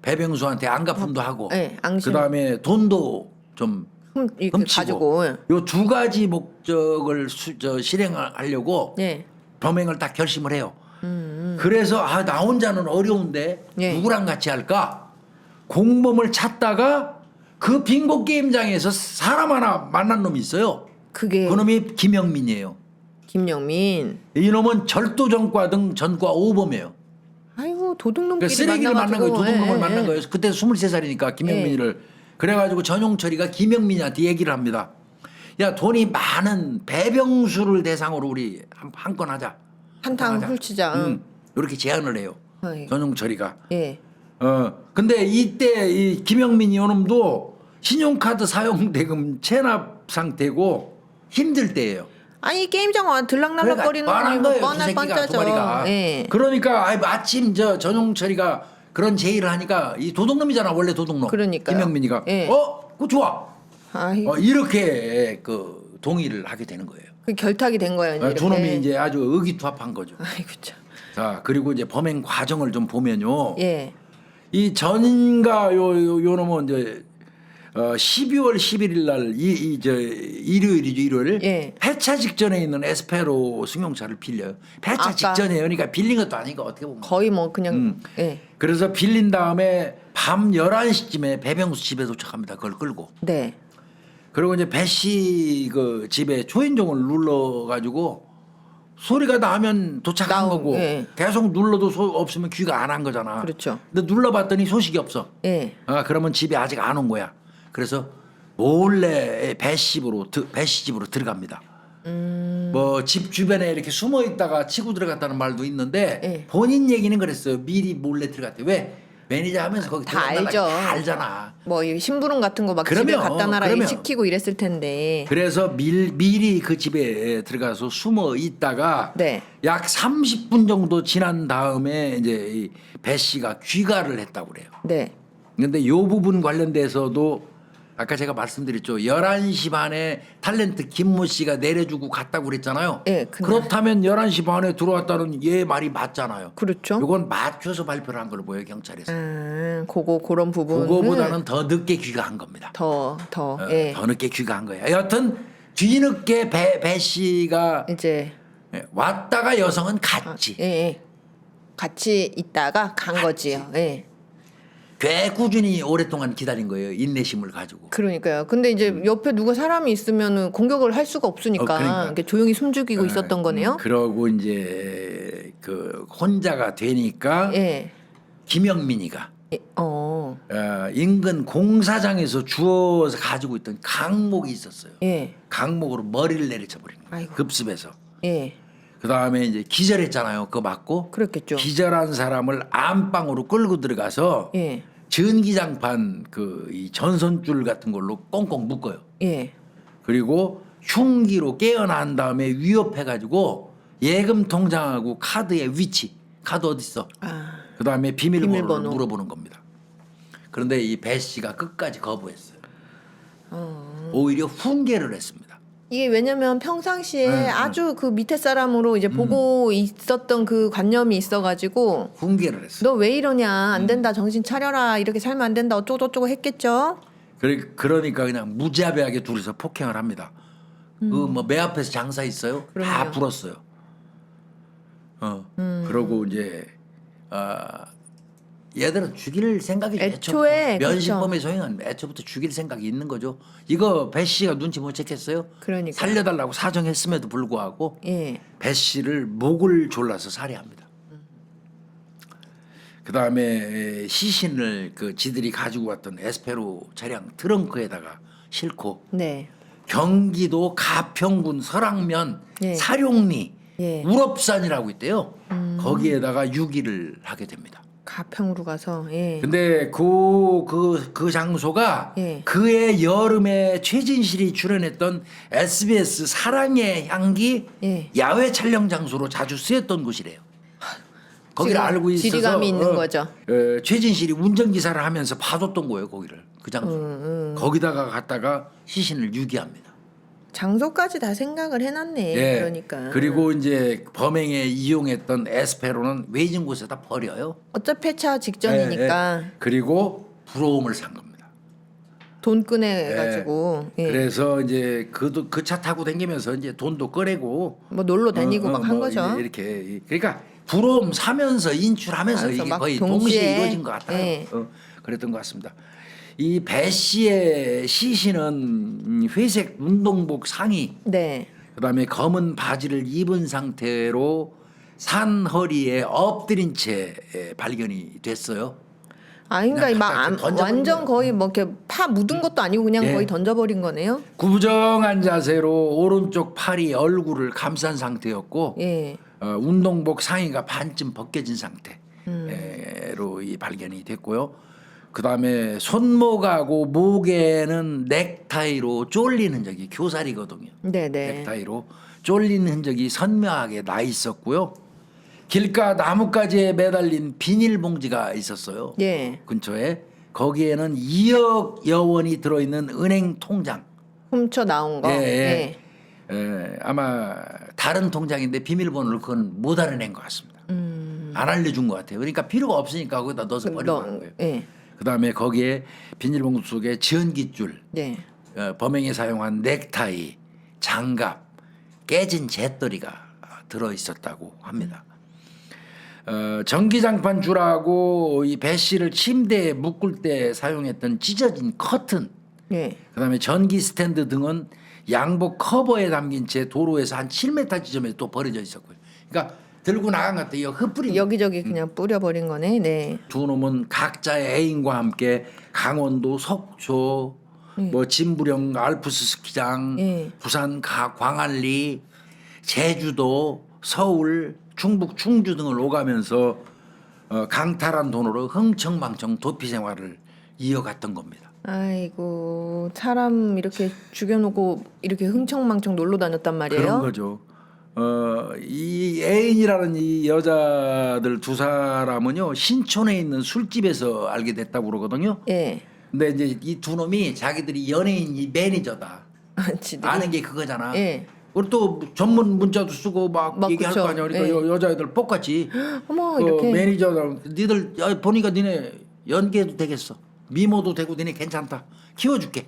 Speaker 1: 배병수한테 안갚음도 하고
Speaker 2: 네, 앙심.
Speaker 1: 그다음에 돈도 좀
Speaker 2: 이렇게
Speaker 1: 훔치고
Speaker 2: 가지고.
Speaker 1: 요 두 가지 목적을 실행하려고
Speaker 2: 네.
Speaker 1: 범행을 딱 결심을 해요. 그래서 나 혼자는 어려운데
Speaker 2: 네.
Speaker 1: 누구랑 같이 할까? 공범을 찾다가 그 빙고 게임장에서 사람 하나 만난 놈이 있어요.
Speaker 2: 그게
Speaker 1: 그 놈이 김영민이에요.
Speaker 2: 김영민.
Speaker 1: 이놈은 절도 전과 등 전과 5범이에요.
Speaker 2: 아이고 도둑놈끼리
Speaker 1: 그러니까 쓰레기를 만난 거예요. 도둑놈을
Speaker 2: 예,
Speaker 1: 만난
Speaker 2: 예.
Speaker 1: 거예요. 그때 23살이니까 김영민이를. 그래가지고 전용철이가 김영민이한테 얘기를 합니다. 야 돈이 많은 배병수를 대상으로 우리 한 건 하자.
Speaker 2: 한탕 훌치자.
Speaker 1: 이렇게 제안을 해요.
Speaker 2: 아이고.
Speaker 1: 전용철이가.
Speaker 2: 예.
Speaker 1: 근데 이때 이 김영민이 요놈도 신용카드 사용 대금 체납 상태고 힘들 때예요.
Speaker 2: 아니 게임장 와 들락날락거리는
Speaker 1: 뻔한
Speaker 2: 놈이
Speaker 1: 거예요. 그
Speaker 2: 뻔한
Speaker 1: 새끼가
Speaker 2: 뻔짜죠.
Speaker 1: 도마리가.
Speaker 2: 예.
Speaker 1: 그러니까 마침 전용철이가 그런 제의를 하니까 이 도둑놈이잖아 원래 도둑놈.
Speaker 2: 그러니까요.
Speaker 1: 김영민이가
Speaker 2: 예.
Speaker 1: 그거 좋아.
Speaker 2: 아이
Speaker 1: 이렇게 그 동의를 하게 되는 거예요.
Speaker 2: 그 결탁이 된 거예요. 이제
Speaker 1: 두 놈이
Speaker 2: 이렇게.
Speaker 1: 이제 아주 의기투합한 거죠.
Speaker 2: 아이고 참.
Speaker 1: 자 그리고 이제 범행 과정을 좀 보면요.
Speaker 2: 예.
Speaker 1: 이 전인가 요 놈은 이제 12월 11일 날 일요일이죠 일요일.
Speaker 2: 예.
Speaker 1: 폐차 직전에 있는 에스페로 승용차를 빌려요. 폐차
Speaker 2: 아까.
Speaker 1: 직전이에요. 그러니까 빌린 것도 아니고 어떻게 보면.
Speaker 2: 거의 뭐 그냥 예.
Speaker 1: 그래서 빌린 다음에 밤 11시쯤에 배병수 집에 도착합니다. 그걸 끌고.
Speaker 2: 네.
Speaker 1: 그리고 이제 배 씨 그 집에 초인종을 눌러가지고 소리가 나면 도착한 거고
Speaker 2: 예.
Speaker 1: 계속 눌러도 없으면 귀가 안 한 거잖아.
Speaker 2: 그렇죠.
Speaker 1: 근데 눌러봤더니 소식이 없어.
Speaker 2: 예.
Speaker 1: 그러면 집에 아직 안 온 거야. 그래서 몰래 배 씨 집으로 들어갑니다. 뭐 집 주변에 이렇게 숨어 있다가 치고 들어갔다는 말도 있는데
Speaker 2: 예.
Speaker 1: 본인 얘기는 그랬어요. 미리 몰래 들어갔대. 왜? 매니저 하면서 거기
Speaker 2: 다
Speaker 1: 들어간다는
Speaker 2: 알죠.
Speaker 1: 다 알잖아.
Speaker 2: 뭐 이 심부름 같은 거 막 집에
Speaker 1: 그러면,
Speaker 2: 갖다 놔라
Speaker 1: 그러면.
Speaker 2: 시키고 이랬을 텐데.
Speaker 1: 그래서 미리 그 집에 들어가서 숨어 있다가
Speaker 2: 네.
Speaker 1: 약 30분 정도 지난 다음에 이제 이 배 씨가 귀가를 했다고 그래요.
Speaker 2: 네.
Speaker 1: 근데 요 부분 관련돼서도 아까 제가 말씀드렸죠. 11시 반에 탤런트 김모 씨가 내려주고 갔다고 그랬잖아요.
Speaker 2: 예, 그날.
Speaker 1: 그렇다면 11시 반에 들어왔다는 얘 말이 맞잖아요.
Speaker 2: 그렇죠.
Speaker 1: 요건 맞춰서 발표를 한 걸로 보여요, 경찰에서.
Speaker 2: 그런 부분.
Speaker 1: 그거보다는 더 늦게 귀가한 겁니다.
Speaker 2: 더 예.
Speaker 1: 더 늦게 귀가한 거예요. 여하튼 뒤늦게 배 씨가
Speaker 2: 이제
Speaker 1: 왔다가 여성은 갔지.
Speaker 2: 예, 예. 같이 있다가 간 거지요. 예.
Speaker 1: 꽤 꾸준히 오랫동안 기다린 거예요. 인내심을 가지고.
Speaker 2: 그러니까요. 근데 이제 옆에 누가 사람이 있으면은 공격을 할 수가 없으니까
Speaker 1: 그러니까.
Speaker 2: 이렇게 조용히 숨죽이고 있었던 거네요.
Speaker 1: 그러고 이제 그 혼자가 되니까
Speaker 2: 예.
Speaker 1: 김영민이가
Speaker 2: 예.
Speaker 1: 인근 공사장에서 주워서 가지고 있던 강목이 있었어요.
Speaker 2: 예.
Speaker 1: 강목으로 머리를 내리쳐 버린 거예요.
Speaker 2: 아이고.
Speaker 1: 급습해서.
Speaker 2: 예.
Speaker 1: 그 다음에 이제 기절했잖아요. 그거 맞고.
Speaker 2: 그렇겠죠.
Speaker 1: 기절한 사람을 안방으로 끌고 들어가서
Speaker 2: 예.
Speaker 1: 전기장판 이 전선줄 같은 걸로 꽁꽁 묶어요.
Speaker 2: 예.
Speaker 1: 그리고 흉기로 깨어난 다음에 위협해가지고 예금 통장하고 카드의 위치, 카드 어디 있어? 그 다음에 비밀번호를
Speaker 2: 비밀번호.
Speaker 1: 물어보는 겁니다. 그런데 이 배 씨가 끝까지 거부했어요. 오히려 훈계를 했습니다.
Speaker 2: 이게 왜냐면 평상시에 아주 그 밑에 사람으로 이제 보고 있었던 그 관념이 있어가지고
Speaker 1: 훈계를 했어요.
Speaker 2: 너 왜 이러냐 안 된다 정신 차려라 이렇게 살면 안 된다 어쩌고저쩌고 했겠죠.
Speaker 1: 그러니까 그냥 무자비하게 둘이서 폭행을 합니다. 그 뭐 매 앞에서 장사 있어요? 다
Speaker 2: 그럼요.
Speaker 1: 불었어요. 그러고 이제 얘들은 죽일 생각이
Speaker 2: 애초에
Speaker 1: 면식범의 소행은 애초부터 죽일 생각이 있는 거죠. 이거 배 씨가 눈치 못 챘겠어요?
Speaker 2: 그러니까.
Speaker 1: 살려달라고 사정했음에도 불구하고
Speaker 2: 예.
Speaker 1: 배 씨를 목을 졸라서 살해합니다. 그다음에 시신을 그 지들이 가지고 왔던 에스페로 차량 트렁크에다가 싣고
Speaker 2: 네.
Speaker 1: 경기도 가평군 설악면
Speaker 2: 예.
Speaker 1: 사룡리
Speaker 2: 예.
Speaker 1: 우럽산이라고 있대요. 거기에다가 유기를 하게 됩니다.
Speaker 2: 가평으로 가서 예.
Speaker 1: 근데 그 장소가
Speaker 2: 예.
Speaker 1: 그해 여름에 최진실이 출연했던 SBS 사랑의 향기
Speaker 2: 예.
Speaker 1: 야외 촬영 장소로 자주 쓰였던 곳이래요. 거기를
Speaker 2: 지금
Speaker 1: 알고 있어서
Speaker 2: 지리감이 있는 거죠.
Speaker 1: 최진실이 운전기사를 하면서 봐줬던 거예요. 거기를 그 장소. 거기다가 갔다가 시신을 유기합니다.
Speaker 2: 장소까지 다 생각을 해놨네.
Speaker 1: 예.
Speaker 2: 그러니까.
Speaker 1: 그리고 이제 범행에 이용했던 에스페로는 외진 곳에다 버려요.
Speaker 2: 어차피 폐차 직전이니까
Speaker 1: 예, 예. 그리고 부러움을 산 겁니다.
Speaker 2: 돈 꺼내가지고 예.
Speaker 1: 그래서 이제 그 차 타고 다니면서 이제 돈도 꺼내고
Speaker 2: 뭐 놀러 다니고 막 한 거죠.
Speaker 1: 이렇게 그러니까 부러움 사면서 인출하면서
Speaker 2: 하면서
Speaker 1: 이게
Speaker 2: 막
Speaker 1: 거의
Speaker 2: 동시에.
Speaker 1: 동시에 이루어진 것 같아요.
Speaker 2: 예.
Speaker 1: 그랬던 것 같습니다. 이 배 씨의 시신은 회색 운동복 상의,
Speaker 2: 네.
Speaker 1: 그다음에 검은 바지를 입은 상태로 산 허리에 엎드린 채 발견이 됐어요.
Speaker 2: 아, 그러니까
Speaker 1: 그냥
Speaker 2: 막
Speaker 1: 갖다 던져버린
Speaker 2: 완전
Speaker 1: 거예요.
Speaker 2: 거의 뭐 이렇게 파 묻은 것도 아니고 그냥
Speaker 1: 예.
Speaker 2: 거의 던져버린 거네요.
Speaker 1: 구부정한 자세로 오른쪽 팔이 얼굴을 감싼 상태였고
Speaker 2: 예.
Speaker 1: 운동복 상의가 반쯤 벗겨진 상태로 이 발견이 됐고요. 그다음에 손목하고 목에는 넥타이로 쫄린 흔적이 교살이거든요.
Speaker 2: 네네.
Speaker 1: 넥타이로 쫄린 흔적이 선명하게 나 있었고요. 길가 나뭇가지에 매달린 비닐봉지가 있었어요.
Speaker 2: 예.
Speaker 1: 근처에 거기에는 2억 여원이 들어있는 은행 통장.
Speaker 2: 훔쳐 나온 거.
Speaker 1: 예. 아마 다른 통장인데 비밀번호를 그건 못 알아낸 것 같습니다. 안 알려준 것 같아요. 그러니까 필요가 없으니까 거기다 넣어서 버리고 간 거예요.
Speaker 2: 예.
Speaker 1: 그다음에 거기에 비닐봉투 속에 전깃줄,
Speaker 2: 네.
Speaker 1: 범행에 사용한 넥타이, 장갑, 깨진 재떨이가 들어 있었다고 합니다. 전기장판 줄하고 이 배 씨를 침대에 묶을 때 사용했던 찢어진 커튼,
Speaker 2: 예.
Speaker 1: 그다음에 전기 스탠드 등은 양복 커버에 담긴 채 도로에서 한 7m 지점에 또 버려져 있었고요. 그러니까 들고 나간 것 같아요. 흩뿌린
Speaker 2: 여기저기 그냥 뿌려버린 거네. 네.
Speaker 1: 두 놈은 각자의 애인과 함께 강원도 속초, 뭐 진부령 알프스 스키장,
Speaker 2: 예.
Speaker 1: 부산 광안리, 제주도, 서울, 충북 충주 등을 오가면서 강탈한 돈으로 흥청망청 도피 생활을 이어갔던 겁니다.
Speaker 2: 아이고 사람 이렇게 죽여놓고 이렇게 흥청망청 놀러 다녔단 말이에요.
Speaker 1: 그런 거죠. 이 애인이라는 이 여자들 두 사람은요 신촌에 있는 술집에서 알게 됐다고 그러거든요.
Speaker 2: 예.
Speaker 1: 근데 이제 이 두 놈이 자기들이 연예인 이 매니저다.
Speaker 2: 지들이.
Speaker 1: 아는 게 그거잖아.
Speaker 2: 예.
Speaker 1: 우리 또 전문 문자도 쓰고 막 얘기할
Speaker 2: 그쵸.
Speaker 1: 거 아니야. 그러니까
Speaker 2: 예.
Speaker 1: 여자애들 똑같이
Speaker 2: 어머
Speaker 1: 그
Speaker 2: 이렇게.
Speaker 1: 매니저들 니들 보니까 니네 연기해도 되겠어. 미모도 되고 니네 괜찮다. 키워줄게.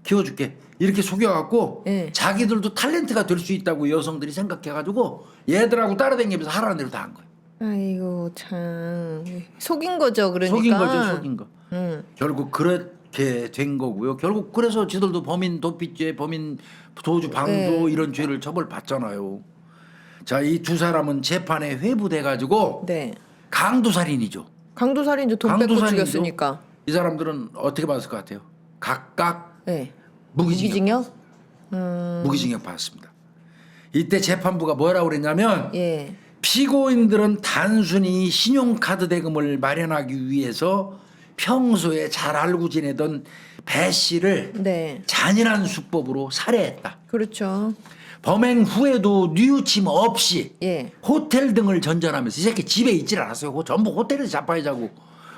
Speaker 1: 키워줄게. 이렇게 속여갖고
Speaker 2: 예.
Speaker 1: 자기들도 탤런트가 될 수 있다고 여성들이 생각해가지고 얘들하고 따라다니면서 하라는 대로 다 한 거야.
Speaker 2: 아이고 참 속인 거죠. 그러니까.
Speaker 1: 속인 거죠, 속인 거.
Speaker 2: 음.
Speaker 1: 결국 그렇게 된 거고요. 결국 그래서 지들도 범인 도피죄, 범인 도주 방조
Speaker 2: 네.
Speaker 1: 이런 죄를 처벌받잖아요. 자, 이 두 사람은 재판에 회부돼 가지고
Speaker 2: 네.
Speaker 1: 강도살인이죠.
Speaker 2: 강도살인 이제 돈 뺏고
Speaker 1: 강도살인이죠.
Speaker 2: 죽였으니까.
Speaker 1: 이 사람들은 어떻게 받았을 것 같아요? 각각
Speaker 2: 네.
Speaker 1: 무기징역 받았습니다. 이때 재판부가 뭐라고 그랬냐면
Speaker 2: 예.
Speaker 1: 피고인들은 단순히 신용카드 대금을 마련하기 위해서 평소에 잘 알고 지내던 배 씨를
Speaker 2: 네.
Speaker 1: 잔인한 수법으로 살해했다.
Speaker 2: 그렇죠.
Speaker 1: 범행 후에도 뉘우침 없이
Speaker 2: 예.
Speaker 1: 호텔 등을 전전하면서 이 새끼 집에 있질 않았어요. 전부 호텔에서 자빠져 자고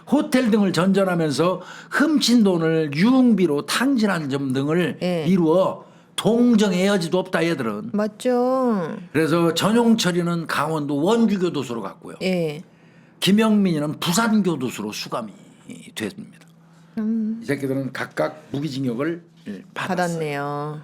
Speaker 1: 호텔 등을 전전하면서 훔친 돈을 유흥비로 탕진한 점 등을
Speaker 2: 예.
Speaker 1: 이루어 동정의 여지도 없다 얘들은.
Speaker 2: 맞죠.
Speaker 1: 그래서 전용철이는 강원도 원주교도소로 갔고요.
Speaker 2: 예.
Speaker 1: 김영민이는 부산교도소로 수감이 됐습니다. 이 새끼들은 각각 무기징역을 받았어요.
Speaker 2: 받았네요.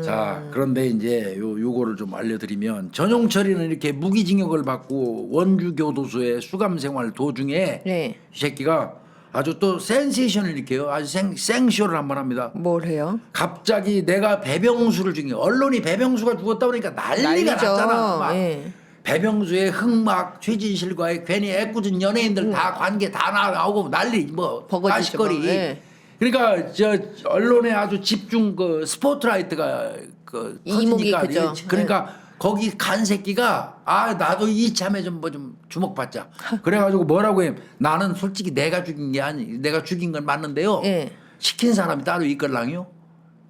Speaker 1: 자, 그런데 이제 요거를 좀 알려드리면 전용철이는 이렇게 무기징역을 받고 원주교도소의 수감생활 도중에
Speaker 2: 네.
Speaker 1: 이 새끼가 아주 또 센세이션을 일으켜요. 아주 생쇼를 한번 합니다.
Speaker 2: 뭘 해요?
Speaker 1: 갑자기 내가 배병수를 죽인 언론이 배병수가 죽었다 그러니까 난리가
Speaker 2: 난리죠.
Speaker 1: 났잖아. 막
Speaker 2: 예.
Speaker 1: 배병수의 흑막 최진실과의 괜히 애꿎은 연예인들 다 관계 다 나오고 난리 뭐
Speaker 2: 버거지죠,
Speaker 1: 가시거리.
Speaker 2: 뭐. 예.
Speaker 1: 그러니까 저 언론에 아주 집중 그 스포트라이트가 그
Speaker 2: 이목이
Speaker 1: 터지니까
Speaker 2: 크죠.
Speaker 1: 그러니까 거기 간 새끼가 아 나도 이참에 좀 뭐 좀 주목받자. 그래가지고 뭐라고 해? 나는 솔직히 내가 죽인 게 아니 내가 죽인 건 맞는데요.
Speaker 2: 예.
Speaker 1: 시킨 사람이 따로 있걸랑요.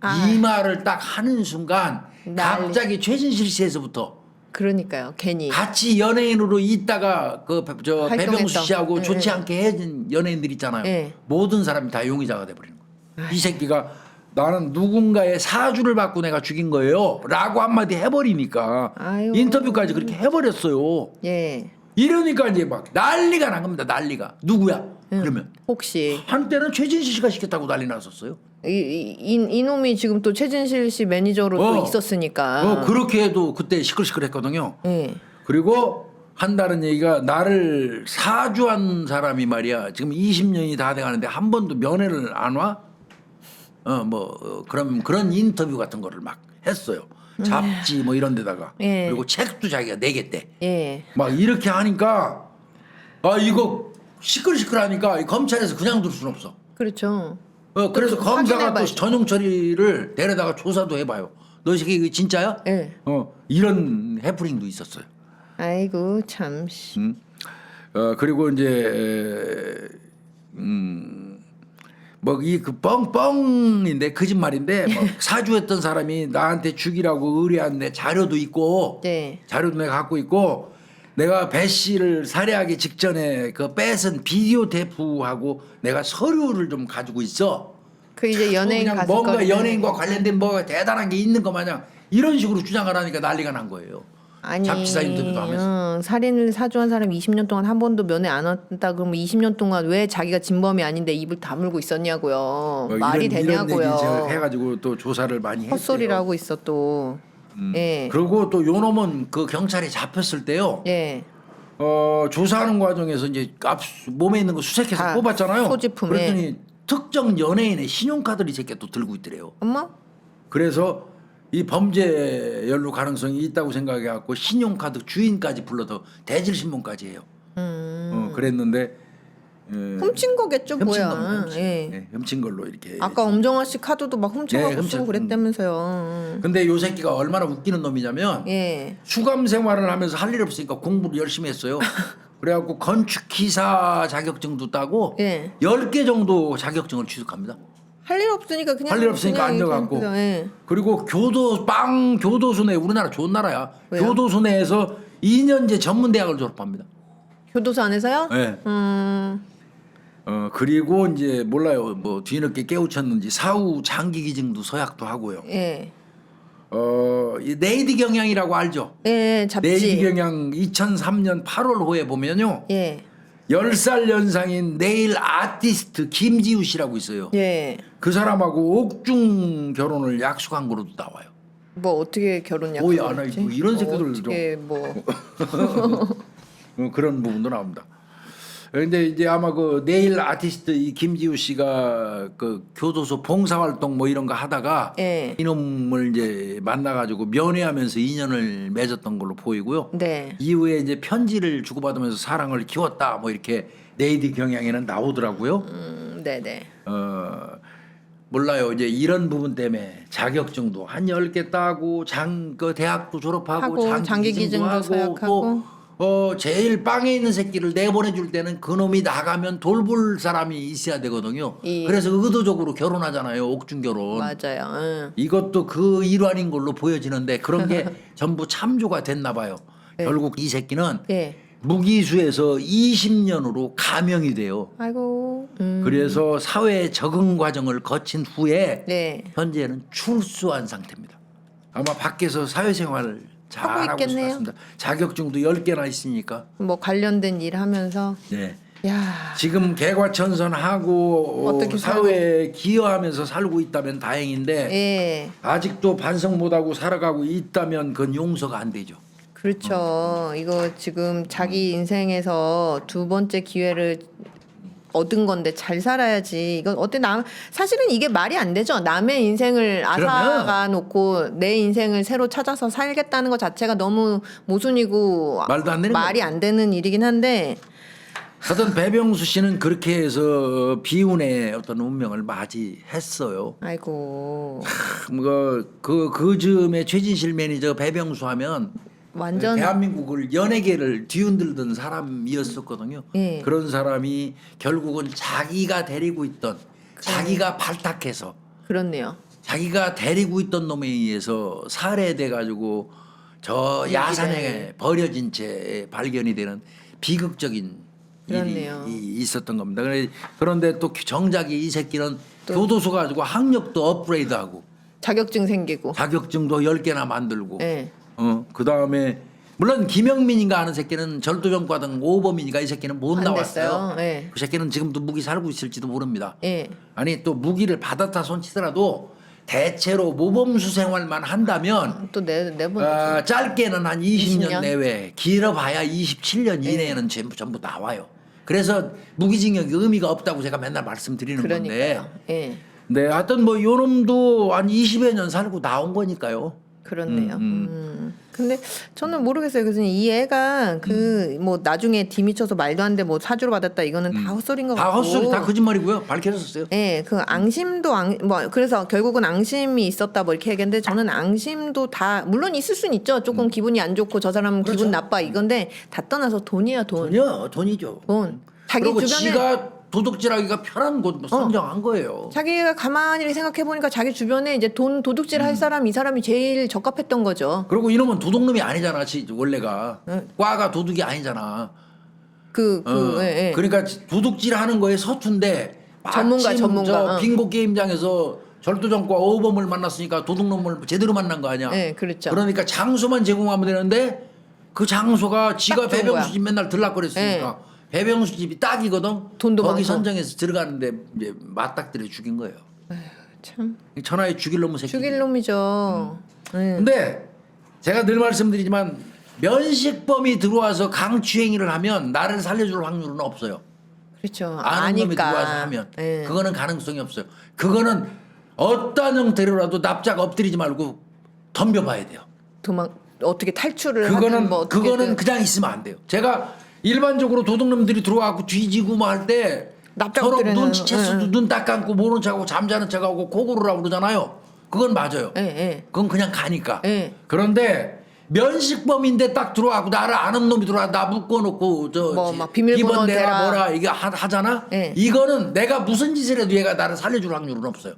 Speaker 2: 아.
Speaker 1: 이 말을 딱 하는 순간
Speaker 2: 난리.
Speaker 1: 갑자기 최진실 씨에서부터
Speaker 2: 그러니까요. 괜히.
Speaker 1: 같이 연예인으로 있다가 그 저
Speaker 2: 활동했던.
Speaker 1: 배병수 씨하고
Speaker 2: 예,
Speaker 1: 좋지
Speaker 2: 예.
Speaker 1: 않게 해진 연예인들 있잖아요.
Speaker 2: 예.
Speaker 1: 모든 사람이 다 용의자가 돼버리는 거예요. 이 새끼가 나는 누군가의 사주를 받고 내가 죽인 거예요. 라고 한마디 해버리니까
Speaker 2: 아유.
Speaker 1: 인터뷰까지 그렇게 해버렸어요.
Speaker 2: 예.
Speaker 1: 이러니까 이제 막 난리가 난 겁니다. 난리가. 누구야? 그러면
Speaker 2: 혹시
Speaker 1: 한때는 최진실 씨가 시켰다고 난리 났었어요.
Speaker 2: 이놈이 지금 또 최진실 씨 매니저로 또 있었으니까.
Speaker 1: 그렇게 해도 그때 시끌시끌했거든요.
Speaker 2: 예.
Speaker 1: 그리고 한다는 얘기가 나를 사주한 사람이 말이야. 지금 20년이 다 돼가는데 한 번도 면회를 안 와? 그런 인터뷰 같은 거를 막 했어요. 잡지 뭐 이런 데다가.
Speaker 2: 예.
Speaker 1: 그리고 책도 자기가 내겠대.
Speaker 2: 예.
Speaker 1: 막 이렇게 하니까 아 이거 시끌시끌하니까 검찰에서 그냥 둘 수는 없어.
Speaker 2: 그렇죠.
Speaker 1: 그래서
Speaker 2: 또
Speaker 1: 검사가 또
Speaker 2: 확인해봐야죠.
Speaker 1: 전용 처리를 데려다가 조사도 해봐요. 너 이 새끼 이거 진짜야?
Speaker 2: 예.
Speaker 1: 이런 해프닝도 있었어요.
Speaker 2: 아이고 참.
Speaker 1: 그리고 이제 뭐 이 그 뻥뻥인데 거짓말인데 뭐 사주했던 사람이 나한테 죽이라고 의뢰한 내 자료도 있고
Speaker 2: 네.
Speaker 1: 자료도 내가 갖고 있고 내가 배 씨를 살해하기 직전에 그 뺏은 비디오 테이프하고 내가 서류를 좀 가지고 있어.
Speaker 2: 그 이제 연예인
Speaker 1: 그냥
Speaker 2: 가수
Speaker 1: 뭔가
Speaker 2: 거리는-
Speaker 1: 연예인과 관련된 뭐가 대단한 게 있는 것 마냥 이런 식으로 주장을 하니까 난리가 난 거예요.
Speaker 2: 아니,
Speaker 1: 잡지사 인터뷰도 하면서.
Speaker 2: 살인을 사주한 사람이 20년 동안 한 번도 면회 안 왔다 그러면 20년 동안 왜 자기가 진범이 아닌데 입을 다물고 있었냐고요. 말이
Speaker 1: 이런
Speaker 2: 되냐고요.
Speaker 1: 얘기 제가 해가지고 또 조사를 많이 했어요.
Speaker 2: 헛소리를 하고 있어 또. 예.
Speaker 1: 그리고 또 요놈은 그 경찰에 잡혔을 때요.
Speaker 2: 예.
Speaker 1: 조사하는 과정에서 이제 몸에 있는 거 수색해서
Speaker 2: 다
Speaker 1: 뽑았잖아요.
Speaker 2: 소지품에.
Speaker 1: 그랬더니 특정 연예인의 신용카드를 이 새끼가 또 들고 있더래요.
Speaker 2: 엄마?
Speaker 1: 그래서 이 범죄 연루 가능성이 있다고 생각해갖고 신용카드 주인까지 불러서 대질신문까지 해요. 그랬는데
Speaker 2: 훔친 거겠죠
Speaker 1: 훔친
Speaker 2: 뭐야.
Speaker 1: 겁니다. 훔친.
Speaker 2: 예.
Speaker 1: 네, 훔친 걸로 이렇게.
Speaker 2: 아까 엄정화 씨 카드도 막 훔쳐가고
Speaker 1: 네,
Speaker 2: 쓰고 그랬다면서요.
Speaker 1: 근데 요 새끼가 얼마나 웃기는 놈이냐면
Speaker 2: 예.
Speaker 1: 수감 생활을 하면서 할 일 없으니까 공부를 열심히 했어요. 그래갖고 건축 기사 자격증도 따고
Speaker 2: 예.
Speaker 1: 10개 정도 자격증을 취득합니다.
Speaker 2: 할 일 없으니까 그냥
Speaker 1: 할 일 없으니까
Speaker 2: 그냥
Speaker 1: 앉아갖고.
Speaker 2: 그래서, 예.
Speaker 1: 그리고 교도소 내 우리나라 좋은 나라야.
Speaker 2: 왜요?
Speaker 1: 교도소 내에서 2년제 전문대학을 졸업합니다.
Speaker 2: 교도소 안에서요?
Speaker 1: 네. 그리고 이제 몰라요. 뭐 뒤늦게 깨우쳤는지 사후 장기 기증도 서약도 하고요.
Speaker 2: 예.
Speaker 1: 이 네이드 경향이라고 알죠?
Speaker 2: 예, 잡지.
Speaker 1: 네이드 경향 2003년 8월호에 보면요.
Speaker 2: 예.
Speaker 1: 10살 연상인 네일 아티스트 김지우 씨라고 있어요.
Speaker 2: 예.
Speaker 1: 그 사람하고 옥중 결혼을 약속한 거로도 나와요.
Speaker 2: 뭐 어떻게 결혼
Speaker 1: 거의
Speaker 2: 약속을
Speaker 1: 안 하고
Speaker 2: 했지?
Speaker 1: 뭐 이런 새끼들
Speaker 2: 어떻게 뭐
Speaker 1: 그런 부분도 나옵니다. 근데 이제 아마 그 네일 아티스트 이 김지우 씨가 그 교도소 봉사활동 뭐 이런 거 하다가
Speaker 2: 예.
Speaker 1: 이놈을 이제 만나가지고 면회하면서 인연을 맺었던 걸로 보이고요.
Speaker 2: 네.
Speaker 1: 이후에 이제 편지를 주고받으면서 사랑을 키웠다 뭐 이렇게 네이드 경향에는 나오더라고요.
Speaker 2: 네네.
Speaker 1: 몰라요. 이제 이런 부분 때문에 자격증도 한 10개 따고 그 대학도 졸업하고
Speaker 2: 하고, 장기 기증도 서약하고.
Speaker 1: 또 제일 빵에 있는 새끼를 내보내줄 때는 그놈이 나가면 돌볼 사람이 있어야 되거든요. 그래서 의도적으로 결혼하잖아요. 옥중 결혼.
Speaker 2: 맞아요. 응.
Speaker 1: 이것도 그 일환인 걸로 보여지는데 그런 게 전부 참조가 됐나 봐요.
Speaker 2: 네.
Speaker 1: 결국 이 새끼는
Speaker 2: 예.
Speaker 1: 무기수에서 20년으로 감형이 돼요.
Speaker 2: 아이고.
Speaker 1: 그래서 사회 적응 과정을 거친 후에
Speaker 2: 네.
Speaker 1: 현재는 출소한 상태입니다. 아마 밖에서 사회생활을 잘하고 있을 것
Speaker 2: 있겠네요.
Speaker 1: 같습니다. 자격증도 10개나 있으니까.
Speaker 2: 뭐 관련된 일 하면서
Speaker 1: 네.
Speaker 2: 야,
Speaker 1: 지금 개과천선하고
Speaker 2: 어떻게
Speaker 1: 사회에 기여하면서 살고 있다면 다행인데
Speaker 2: 예.
Speaker 1: 아직도 반성 못하고 살아가고 있다면 그건 용서가 안 되죠.
Speaker 2: 그렇죠. 이거 지금 자기 인생에서 두 번째 기회를 얻은 건데 잘 살아야지. 이건 어때 사실은 이게 말이 안 되죠. 남의 인생을 앗아가 놓고 내 인생을 새로 찾아서 살겠다는 것 자체가 너무 모순이고
Speaker 1: 말도 안 되는
Speaker 2: 말이 안 되는 일이긴 한데
Speaker 1: 하여튼 배병수 씨는 그렇게 해서 비운의 어떤 운명을 맞이했어요.
Speaker 2: 아이고
Speaker 1: 그 즈음에 최진실 매니저 배병수 하면
Speaker 2: 완전
Speaker 1: 대한민국을 연예계를 뒤흔들던 사람이었었거든요.
Speaker 2: 예.
Speaker 1: 그런 사람이 결국은 자기가 데리고 있던 자기가 발탁해서
Speaker 2: 그렇네요.
Speaker 1: 자기가 데리고 있던 놈에 의해서 살해돼 가지고 저 야산에 버려진 채 발견이 되는 비극적인
Speaker 2: 그렇네요.
Speaker 1: 일이 있었던 겁니다. 그런데 또 정작이 이 새끼는 교도소 가지고 학력도 업그레이드하고
Speaker 2: 자격증 생기고.
Speaker 1: 자격증도 10개나 만들고
Speaker 2: 예.
Speaker 1: 그다음에 물론 김영민인가 하는 새끼는 절도전과등 오범이니까 이 새끼는 못
Speaker 2: 안
Speaker 1: 나왔어요.
Speaker 2: 됐어요. 예.
Speaker 1: 그 새끼는 지금도 무기 살고 있을지도 모릅니다.
Speaker 2: 예.
Speaker 1: 아니 또 무기를 받았다 손치더라도 대체로 모범수 생활만 한다면
Speaker 2: 또 내보내.
Speaker 1: 짧게는 한 20년
Speaker 2: 20년?
Speaker 1: 내외, 길어봐야 27년 이내에는 전부 나와요. 그래서 무기징역이 의미가 없다고 제가 맨날 말씀드리는
Speaker 2: 그러니까요.
Speaker 1: 건데.
Speaker 2: 예.
Speaker 1: 네, 하여튼 뭐 요놈도 한 20여 년 살고 나온 거니까요.
Speaker 2: 그렇네요. 근데 저는 모르겠어요. 교수님 이 애가 그 뭐 나중에 디미쳐서 말도 안 돼 뭐 사주로 받았다 이거는 다 헛소리인 것
Speaker 1: 다
Speaker 2: 같고.
Speaker 1: 헛소리, 다 거짓말이고요. 밝혀졌어요.
Speaker 2: 예, 그 앙심도 뭐 그래서 결국은 앙심이 있었다 뭐 이렇게 얘기했는데 저는 앙심도 다 물론 있을 수는 있죠. 조금 기분이 안 좋고 저 사람은
Speaker 1: 그렇죠.
Speaker 2: 기분 나빠 이건데 다 떠나서 돈이야 돈.
Speaker 1: 돈이죠.
Speaker 2: 돈. 자기
Speaker 1: 그리고
Speaker 2: 주변에
Speaker 1: 지가 도둑질하기가 편한 곳 선정한 거예요.
Speaker 2: 자기가 가만히 생각해 보니까 자기 주변에 이제 돈 도둑질 할 사람 이 사람이 제일 적합했던 거죠.
Speaker 1: 그리고 이놈은 도둑놈이 아니잖아. 원래가 과가 도둑이 아니잖아.
Speaker 2: 예, 예.
Speaker 1: 그러니까 도둑질하는 거에 서툰데 마침
Speaker 2: 전문가.
Speaker 1: 저 빙고 게임장에서 절도전과 오범을 만났으니까 도둑놈을 제대로 만난 거 아니야.
Speaker 2: 네, 그렇죠.
Speaker 1: 그러니까 장소만 제공하면 되는데 그 장소가 지가
Speaker 2: 딱 좋은
Speaker 1: 배병수
Speaker 2: 거야.
Speaker 1: 집 맨날 들락거렸으니까 배병수 집이 딱이거든.
Speaker 2: 돈도
Speaker 1: 거기
Speaker 2: 많고.
Speaker 1: 선정해서 들어가는데 이제 맞닥뜨려 죽인 거예요.
Speaker 2: 참
Speaker 1: 천하에 죽일 놈의 새끼.
Speaker 2: 죽일 놈이죠. 예.
Speaker 1: 근데 제가 늘 말씀드리지만 면식범이 들어와서 강추행위를 하면 나를 살려줄 확률은 없어요.
Speaker 2: 그렇죠.
Speaker 1: 아는 놈이
Speaker 2: 아니까.
Speaker 1: 들어와서 하면
Speaker 2: 예.
Speaker 1: 그거는 가능성이 없어요. 그거는 어떤 형태로라도 납작 엎드리지 말고 덤벼봐야 돼요.
Speaker 2: 도망 어떻게 탈출을
Speaker 1: 그거는
Speaker 2: 하든 뭐 어떻게든.
Speaker 1: 그거는 그냥 있으면 안 돼요. 제가 일반적으로 도둑놈들이 들어와갖고 뒤지고 뭐 할 때
Speaker 2: 납작
Speaker 1: 서로
Speaker 2: 엎드리는,
Speaker 1: 눈치챘어도 눈 딱 감고 모른 척하고 잠자는 척하고 코고르라고 그러잖아요. 그건 맞아요.
Speaker 2: 예, 예.
Speaker 1: 그건 그냥 가니까.
Speaker 2: 예.
Speaker 1: 그런데 면식범인데 딱 들어와고 나를 아는 놈이 들어와 나 묶어놓고
Speaker 2: 뭐막 비밀번호
Speaker 1: 이번 내라
Speaker 2: 대라.
Speaker 1: 뭐라 이게 하잖아.
Speaker 2: 예.
Speaker 1: 이거는 내가 무슨 짓을 해도 얘가 나를 살려줄 확률은 없어요.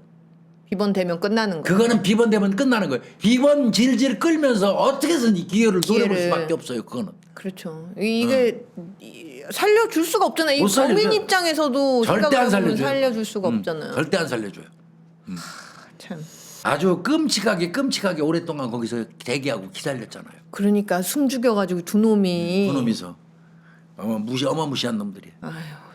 Speaker 2: 비번 되면 끝나는 거.
Speaker 1: 그거는 비번되면 끝나는 거예요. 비번 질질 끌면서 어떻게든 기회를 노려볼
Speaker 2: 기회를.
Speaker 1: 수밖에 없어요. 그거는.
Speaker 2: 그렇죠. 이게 살려줄 수가 없잖아요. 이
Speaker 1: 못 살려줘요.
Speaker 2: 범인 입장에서도
Speaker 1: 절대 안
Speaker 2: 생각해보면
Speaker 1: 살려줘요.
Speaker 2: 살려줄 수가 없잖아요.
Speaker 1: 절대 안 살려줘요.
Speaker 2: 참.
Speaker 1: 아주 끔찍하게 오랫동안 거기서 대기하고 기다렸잖아요.
Speaker 2: 그러니까 숨 죽여가지고 두 놈이.
Speaker 1: 그놈이서 어마무시한 놈들이.
Speaker 2: 아유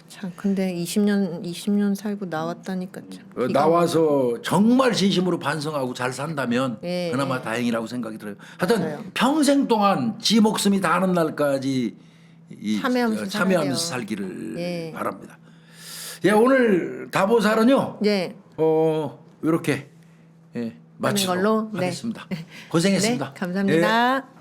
Speaker 2: 참. 근데 20년 살고 나왔다니까 참.
Speaker 1: 나와서 정말 진심으로 반성하고 잘 산다면
Speaker 2: 예,
Speaker 1: 그나마 다행이라고 생각이 들어요. 하여튼
Speaker 2: 맞아요.
Speaker 1: 평생 동안 지 목숨이 다하는 날까지
Speaker 2: 참여하면서
Speaker 1: 살기를
Speaker 2: 예.
Speaker 1: 바랍니다. 예, 오늘 다보살은요.
Speaker 2: 예.
Speaker 1: 이렇게 마치도록
Speaker 2: 걸로? 네.
Speaker 1: 하겠습니다. 고생했습니다.
Speaker 2: 네, 감사합니다.
Speaker 1: 예.